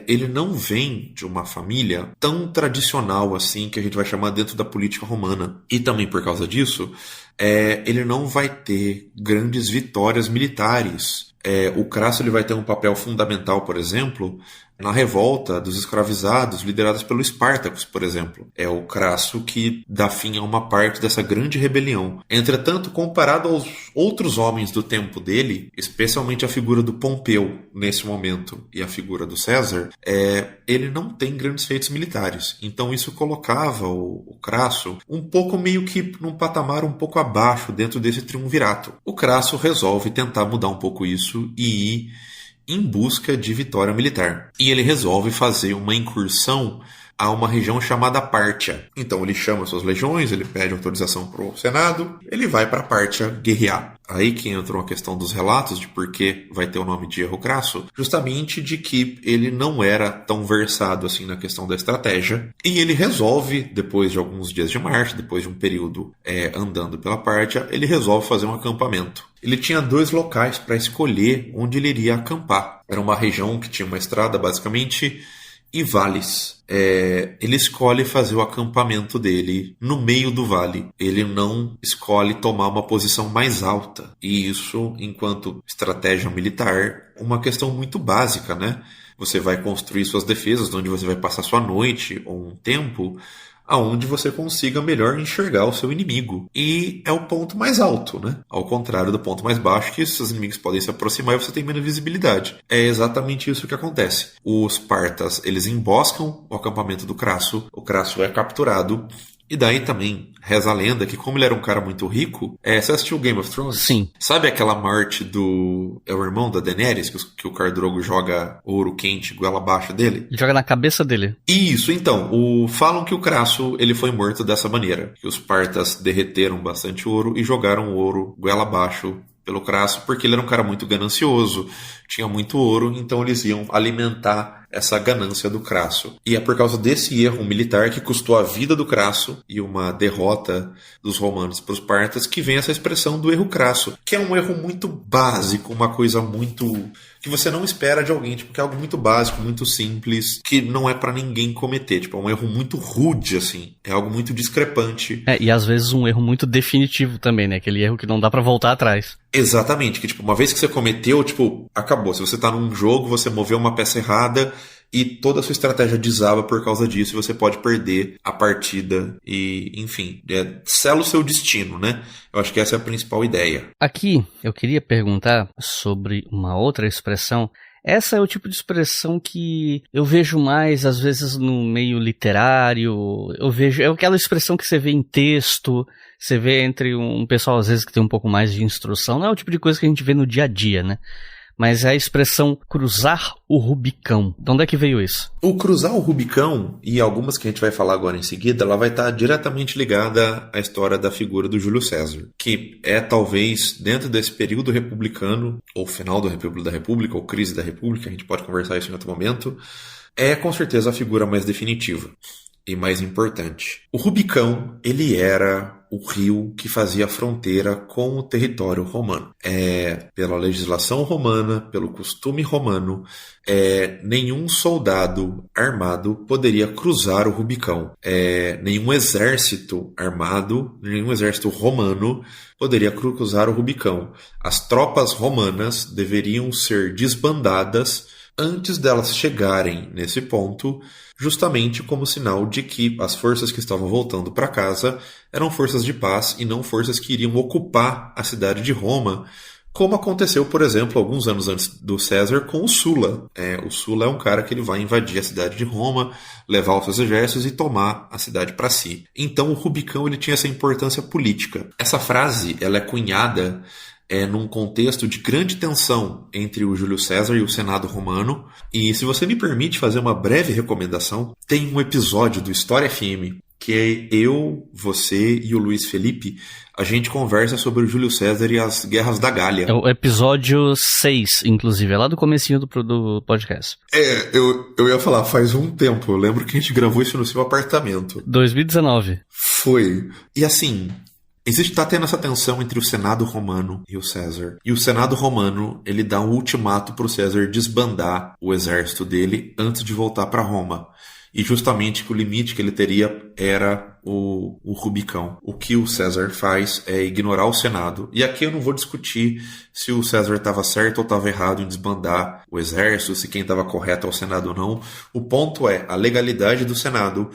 ele não vem de uma família tão tradicional assim, que a gente vai chamar dentro da política romana. E também por causa disso, ele não vai ter grandes vitórias militares. O Crasso ele vai ter um papel fundamental, por exemplo, na revolta dos escravizados lideradas pelo Espartacus, por exemplo. É o Crasso que dá fim a uma parte dessa grande rebelião. Entretanto, comparado aos outros homens do tempo dele, especialmente a figura do Pompeu nesse momento e a figura do César, ele não tem grandes feitos militares. Então isso colocava o Crasso um pouco meio que num patamar um pouco abaixo dentro desse triunvirato. O Crasso resolve tentar mudar um pouco isso e ir em busca de vitória militar. E ele resolve fazer uma incursão a uma região chamada Pártia. Então ele chama suas legiões, ele pede autorização para o Senado, ele vai para Pártia guerrear. aí que entra a questão dos relatos de por que vai ter o nome de erro crasso, justamente de que ele não era tão versado assim na questão da estratégia, e ele resolve, depois de alguns dias de marcha, depois de um período andando pela Pártia, ele resolve fazer um acampamento. Ele tinha 2 locais para escolher onde ele iria acampar. Era uma região que tinha uma estrada, basicamente, e vales. Ele escolhe fazer o acampamento dele no meio do vale. Ele não escolhe tomar uma posição mais alta. E isso, enquanto estratégia militar, uma questão muito básica, né? Você vai construir suas defesas, onde você vai passar sua noite ou um tempo, aonde você consiga melhor enxergar o seu inimigo. E é o ponto mais alto, né? Ao contrário do ponto mais baixo, que esses inimigos podem se aproximar e você tem menos visibilidade. É exatamente isso que acontece. Os partas, eles emboscam o acampamento do Crasso, o Crasso é capturado, e daí também reza a lenda que, como ele era um cara muito rico... Você assistiu Game of Thrones? Sim. Sabe aquela morte do... É o irmão da Daenerys, que o Khal Drogo joga ouro quente, goela abaixo dele? Joga na cabeça dele. Isso, então. Falam que o Crasso ele foi morto dessa maneira. Que os partas derreteram bastante ouro e jogaram ouro goela abaixo pelo Crasso, porque ele era um cara muito ganancioso, tinha muito ouro, então eles iam alimentar essa ganância do Crasso. E é por causa desse erro militar que custou a vida do Crasso e uma derrota dos romanos para os partas que vem essa expressão do erro crasso, que é um erro muito básico, uma coisa muito... que você não espera de alguém, tipo, que é algo muito básico, muito simples, que não é pra ninguém cometer, tipo, é um erro muito rude, assim, é algo muito discrepante. E às vezes um erro muito definitivo também, né, aquele erro que não dá pra voltar atrás. Exatamente, que tipo, uma vez que você cometeu, tipo, acabou. Se você tá num jogo, você moveu uma peça errada e toda a sua estratégia desaba por causa disso e você pode perder a partida e, enfim, sela o seu destino, né? Eu acho que essa é a principal ideia. Aqui, eu queria perguntar sobre uma outra expressão. Essa é o tipo de expressão que eu vejo mais, às vezes, no meio literário. Eu vejo, é aquela expressão que você vê em texto, você vê entre um pessoal, às vezes, que tem um pouco mais de instrução. Não é o tipo de coisa que a gente vê no dia a dia, né? Mas é a expressão cruzar o Rubicão. De onde é que veio isso? O cruzar o Rubicão, e algumas que a gente vai falar agora em seguida, ela vai estar diretamente ligada à história da figura do Júlio César, que é talvez, dentro desse período republicano, ou final da República, ou crise da República, a gente pode conversar isso em outro momento, é com certeza a figura mais definitiva e mais importante. O Rubicão, ele era o rio que fazia fronteira com o território romano. Pela legislação romana, pelo costume romano, nenhum soldado armado poderia cruzar o Rubicão. Nenhum exército armado, nenhum exército romano poderia cruzar o Rubicão. As tropas romanas deveriam ser desbandadas antes delas chegarem nesse ponto, justamente como sinal de que as forças que estavam voltando para casa eram forças de paz e não forças que iriam ocupar a cidade de Roma, como aconteceu, por exemplo, alguns anos antes do César com o Sula. O Sula é um cara que ele vai invadir a cidade de Roma, levar os seus exércitos e tomar a cidade para si. Então o Rubicão ele tinha essa importância política. Essa frase ela é cunhada num contexto de grande tensão entre o Júlio César e o Senado romano. E se você me permite fazer uma breve recomendação, tem um episódio do História FM que é eu, você e o Luiz Felipe, a gente conversa sobre o Júlio César e as guerras da Gália. É o episódio 6, inclusive, é lá do comecinho do podcast. Eu ia falar, faz um tempo, eu lembro que a gente gravou isso no seu apartamento. 2019. Foi. E assim... Tá tendo essa tensão entre o Senado romano e o César. E o Senado romano, ele dá um ultimato pro César desbandar o exército dele antes de voltar para Roma. E justamente que o limite que ele teria era o Rubicão. O que o César faz é ignorar o Senado. E aqui eu não vou discutir se o César estava certo ou estava errado em desbandar o exército, se quem estava correto é o Senado ou não. O ponto é, a legalidade do Senado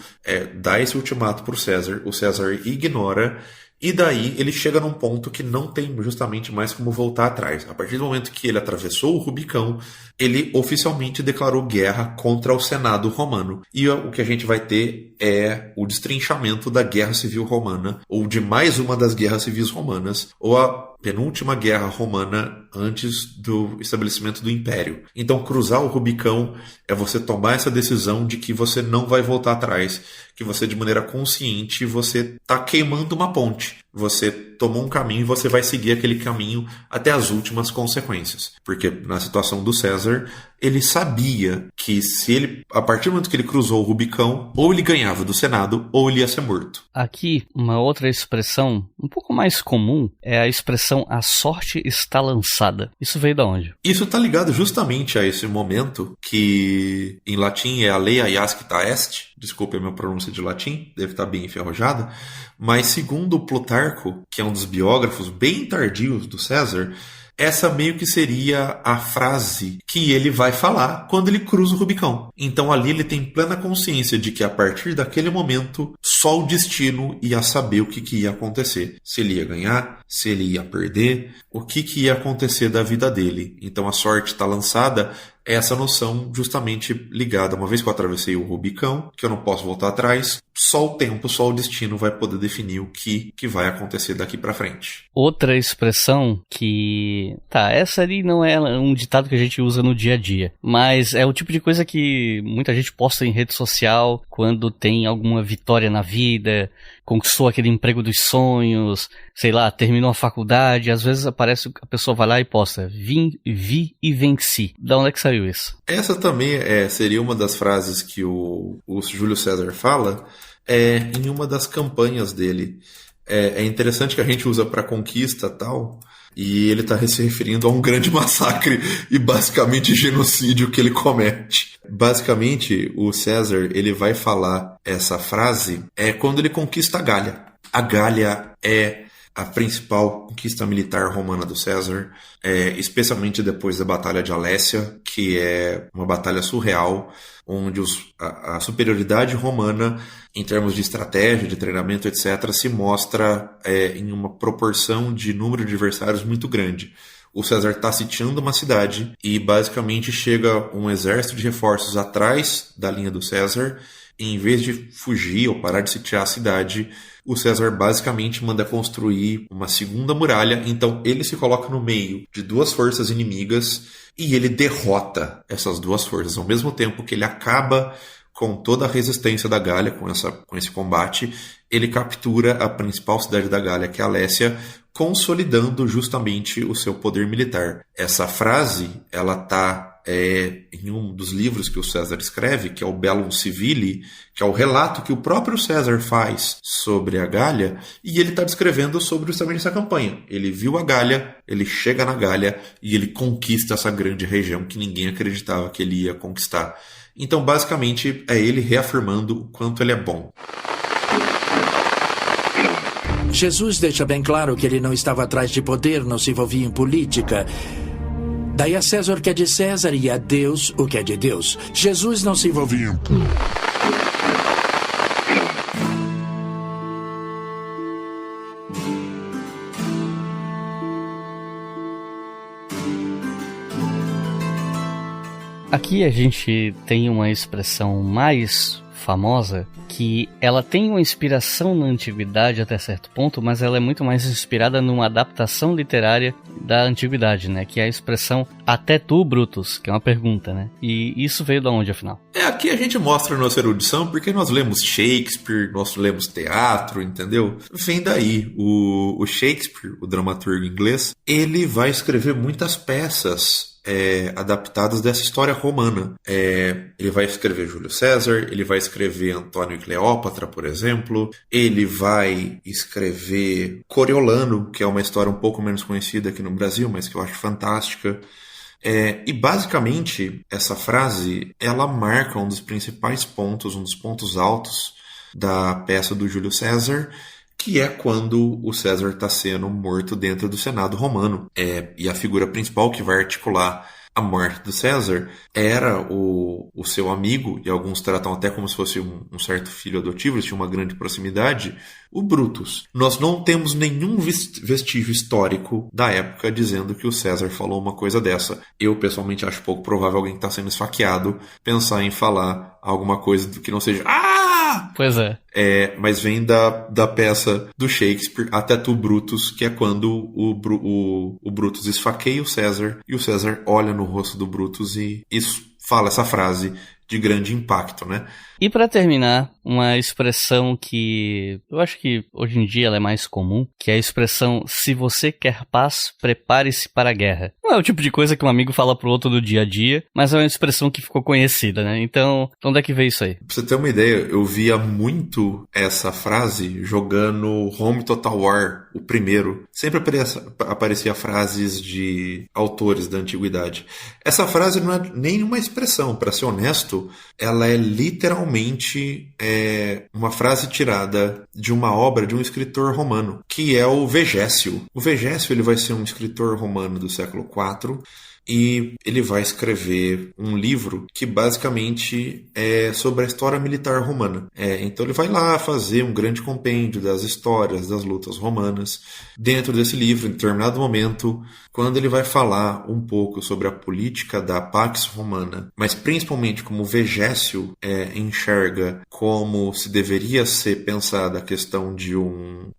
dar esse ultimato pro César. O César ignora. E daí ele chega num ponto que não tem justamente mais como voltar atrás. A partir do momento que ele atravessou o Rubicão, ele oficialmente declarou guerra contra o Senado romano. E o que a gente vai ter é o destrinchamento da Guerra Civil Romana, ou de mais uma das guerras civis romanas, ou penúltima guerra romana antes do estabelecimento do Império. Então, cruzar o Rubicão é você tomar essa decisão de que você não vai voltar atrás, que você, de maneira consciente, você está queimando uma ponte. Você tomou um caminho e você vai seguir aquele caminho até as últimas consequências. Porque na situação do César, ele sabia que se ele, a partir do momento que ele cruzou o Rubicão, ou ele ganhava do Senado, ou ele ia ser morto. Aqui, uma outra expressão um pouco mais comum é a expressão "a sorte está lançada". Isso veio de onde? Isso está ligado justamente a esse momento que em latim é a lei iascita est. Desculpe a minha pronúncia de latim, deve estar bem enferrujada. Mas segundo Plutarco, que é um dos biógrafos bem tardios do César, essa meio que seria a frase que ele vai falar quando ele cruza o Rubicão. Então ali ele tem plena consciência de que a partir daquele momento só o destino ia saber o que ia acontecer. Se ele ia ganhar, se ele ia perder, o que ia acontecer da vida dele. Então a sorte está lançada. Essa noção justamente ligada, uma vez que eu atravessei o Rubicão, que eu não posso voltar atrás, só o tempo, só o destino vai poder definir o que vai acontecer daqui pra frente. Outra expressão que... essa ali não é um ditado que a gente usa no dia a dia, mas é o tipo de coisa que muita gente posta em rede social quando tem alguma vitória na vida, conquistou aquele emprego dos sonhos, sei lá, terminou a faculdade, às vezes aparece, a pessoa vai lá e posta, vi e venci. Da onde é que saiu isso? Essa também seria uma das frases que o Júlio César fala em uma das campanhas dele. É interessante que a gente usa para conquista e tal, e ele está se referindo a um grande massacre e basicamente genocídio que ele comete. Basicamente, o César ele vai falar essa frase quando ele conquista a Gália. A Gália é a principal conquista militar romana do César, especialmente depois da Batalha de Alésia, que é uma batalha surreal, onde a superioridade romana, em termos de estratégia, de treinamento, etc., se mostra em uma proporção de número de adversários muito grande. O César está sitiando uma cidade e basicamente chega um exército de reforços atrás da linha do César, e em vez de fugir ou parar de sitiar a cidade, o César basicamente manda construir uma segunda muralha, então ele se coloca no meio de duas forças inimigas e ele derrota essas duas forças, ao mesmo tempo que ele acaba com toda a resistência da Gália com esse combate. Ele captura a principal cidade da Gália, que é Alésia, consolidando justamente o seu poder militar. Essa frase, ela está em um dos livros que o César escreve, que é o Bellum Civili, que é o relato que o próprio César faz sobre a Gália, e ele está descrevendo sobre justamente essa campanha. Ele viu a Gália, ele chega na Gália e ele conquista essa grande região que ninguém acreditava que ele ia conquistar. Então, basicamente, é ele reafirmando o quanto ele é bom. Jesus deixa bem claro que ele não estava atrás de poder, não se envolvia em política. Daí a César o que é de César e a Deus o que é de Deus. Jesus não se envolvia em política. Aqui a gente tem uma expressão mais famosa que ela tem uma inspiração na antiguidade até certo ponto, mas ela é muito mais inspirada numa adaptação literária da antiguidade, né? Que é a expressão "até tu, Brutus", que é uma pergunta, né? E isso veio de onde, afinal? Aqui a gente mostra a nossa erudição porque nós lemos Shakespeare, nós lemos teatro, entendeu? Vem daí. O Shakespeare, o dramaturgo inglês, ele vai escrever muitas peças adaptadas dessa história romana. Ele vai escrever Júlio César, ele vai escrever Antônio e Cleópatra, por exemplo, ele vai escrever Coriolano, que é uma história um pouco menos conhecida aqui no Brasil, mas que eu acho fantástica. E basicamente essa frase ela marca um dos principais pontos, um dos pontos altos da peça do Júlio César, que é quando o César está sendo morto dentro do Senado romano. E a figura principal que vai articular a morte do César era o seu amigo, e alguns tratam até como se fosse um certo filho adotivo, eles tinham uma grande proximidade, o Brutus. Nós não temos nenhum vestígio histórico da época dizendo que o César falou uma coisa dessa. Eu, pessoalmente, acho pouco provável alguém que está sendo esfaqueado pensar em falar alguma coisa que não seja Pois é. Mas vem da peça do Shakespeare, Até Tu, Brutus, que é quando o Brutus esfaqueia o César, e o César olha no rosto do Brutus e fala essa frase de grande impacto, né? E para terminar, uma expressão que eu acho que hoje em dia ela é mais comum, que é a expressão: se você quer paz, prepare-se para a guerra. Não é o tipo de coisa que um amigo fala pro outro no dia a dia, mas é uma expressão que ficou conhecida, né? Então, onde é que veio isso aí? Pra você ter uma ideia, eu via muito essa frase jogando Home Total War, o primeiro. Sempre aparecia frases de autores da antiguidade. Essa frase não é nenhuma expressão, para ser honesto, ela é literalmente uma frase tirada de uma obra de um escritor romano, que é o Vegésio. O Vegésio ele vai ser um escritor romano do século IV, e ele vai escrever um livro que basicamente é sobre a história militar romana. Então ele vai lá fazer um grande compêndio das histórias das lutas romanas. Dentro desse livro, em determinado momento, quando ele vai falar um pouco sobre a política da Pax Romana, mas principalmente como Vegésio enxerga como se deveria ser pensada a questão de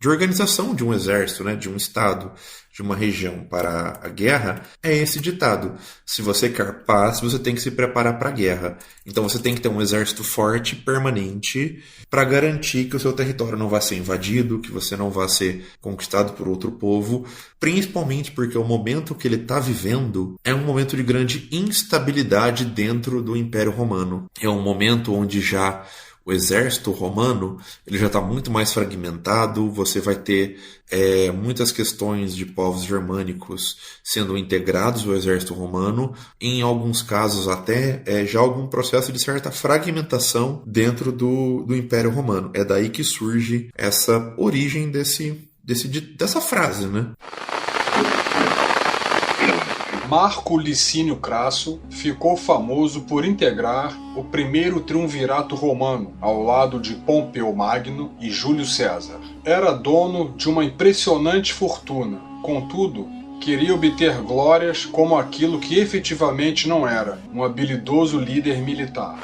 organização de um exército, né, de um estado, de uma região para a guerra, é esse ditado: se você quer paz, você tem que se preparar para a guerra. Então você tem que ter um exército forte, permanente, para garantir que o seu território não vai ser invadido, que você não vai ser conquistado por outro povo, principalmente porque o momento que ele está vivendo é um momento de grande instabilidade dentro do Império Romano. É um momento onde já o exército romano ele já está muito mais fragmentado, você vai ter muitas questões de povos germânicos sendo integrados ao exército romano, em alguns casos até já algum processo de certa fragmentação dentro do Império Romano. É daí que surge essa origem dessa frase, né? Marco Licínio Crasso ficou famoso por integrar o primeiro triunvirato romano, ao lado de Pompeu Magno e Júlio César. Era dono de uma impressionante fortuna, contudo, queria obter glórias como aquilo que efetivamente não era, um habilidoso líder militar.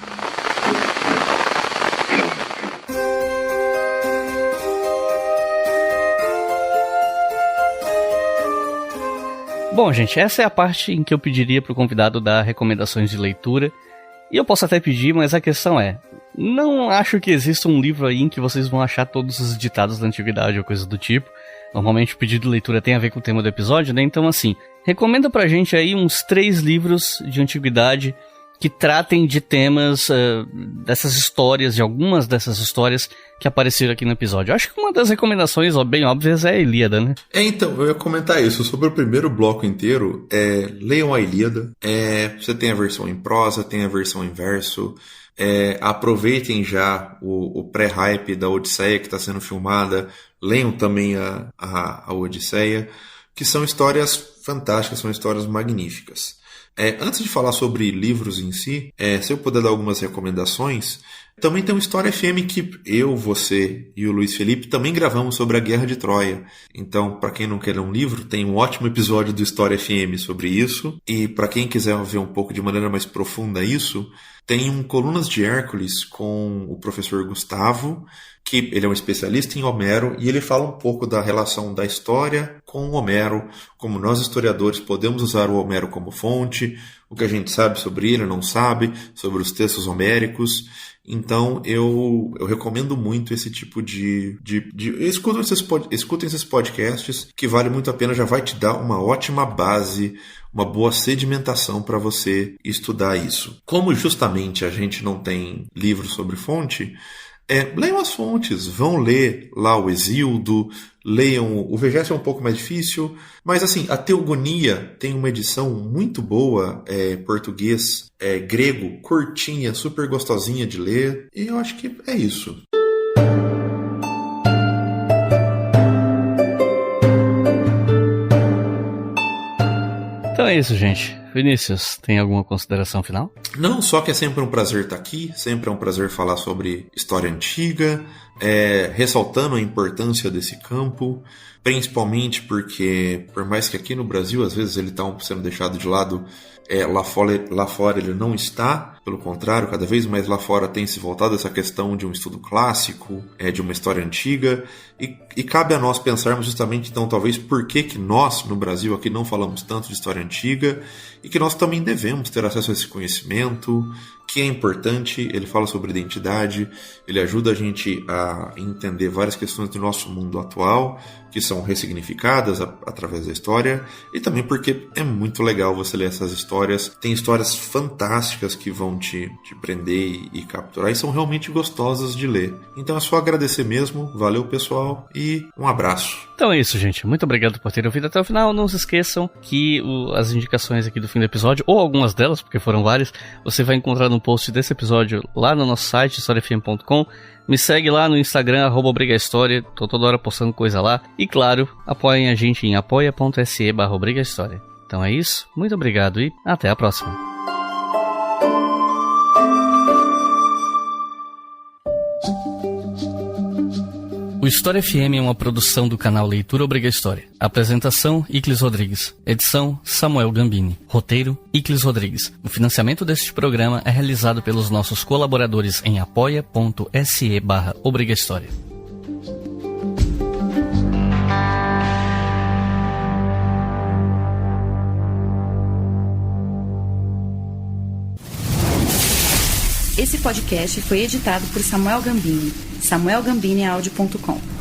Bom, gente, essa é a parte em que eu pediria pro convidado dar recomendações de leitura. E eu posso até pedir, mas a questão é: não acho que exista um livro aí em que vocês vão achar todos os ditados da antiguidade ou coisa do tipo. Normalmente o pedido de leitura tem a ver com o tema do episódio, né? Então, assim, recomenda pra gente aí uns 3 livros de antiguidade que tratem de temas dessas histórias, de algumas dessas histórias que apareceram aqui no episódio. Eu acho que uma das recomendações bem óbvias é a Ilíada, né? Então, eu ia comentar isso. Sobre o primeiro bloco inteiro, leiam a Ilíada. Você tem a versão em prosa, tem a versão em verso. Aproveitem já o pré-hype da Odisseia que está sendo filmada. Leiam também a Odisseia, que são histórias fantásticas, são histórias magníficas. Antes de falar sobre livros em si, se eu puder dar algumas recomendações, também tem uma História FM que eu, você e o Luiz Felipe também gravamos sobre a Guerra de Troia. Então, para quem não quer ler um livro, tem um ótimo episódio do História FM sobre isso. E para quem quiser ver um pouco de maneira mais profunda isso, tem um Colunas de Hércules com o professor Gustavo, que ele é um especialista em Homero, e ele fala um pouco da relação da história com o Homero, como nós historiadores podemos usar o Homero como fonte, o que a gente sabe sobre ele, não sabe, sobre os textos homéricos. Então eu recomendo muito esse tipo de escutem esses podcasts, que vale muito a pena, já vai te dar uma ótima base, uma boa sedimentação para você estudar isso. Como justamente a gente não tem livro sobre fonte, leiam as fontes, vão ler lá o Hesíodo, leiam o Vegésio, é um pouco mais difícil, mas assim, a Teogonia tem uma edição muito boa, português, grego, curtinha, super gostosinha de ler, e eu acho que é isso. Então é isso, gente. Vinícius, tem alguma consideração final? Não, só que é sempre um prazer estar aqui, sempre é um prazer falar sobre história antiga, ressaltando a importância desse campo, principalmente porque, por mais que aqui no Brasil, às vezes ele está sendo deixado de lado, lá fora ele não está, pelo contrário, cada vez mais lá fora tem se voltado a essa questão de um estudo clássico, de uma história antiga, e cabe a nós pensarmos justamente, então, talvez, por que nós, no Brasil, aqui não falamos tanto de história antiga, e que nós também devemos ter acesso a esse conhecimento, que é importante. Ele fala sobre identidade, ele ajuda a gente a entender várias questões do nosso mundo atual, que são ressignificadas através da história, e também porque é muito legal você ler essas histórias. Tem histórias fantásticas que vão te prender e capturar, e são realmente gostosas de ler. Então é só agradecer mesmo, valeu pessoal, e um abraço. Então é isso, gente. Muito obrigado por terem ouvido até o final. Não se esqueçam que as indicações aqui do fim do episódio, ou algumas delas, porque foram várias, você vai encontrar no post desse episódio lá no nosso site, historiafm.com. Me segue lá no Instagram, @brigahistoria. Tô toda hora postando coisa lá. E claro, apoiem a gente em apoia.se/brigahistoria. Então é isso. Muito obrigado e até a próxima. O História FM é uma produção do canal Leitura Obriga História. Apresentação, Iclis Rodrigues. Edição, Samuel Gambini. Roteiro, Iclis Rodrigues. O financiamento deste programa é realizado pelos nossos colaboradores em apoia.se/Obriga História. Esse podcast foi editado por Samuel Gambini, samuelgambiniaudio.com.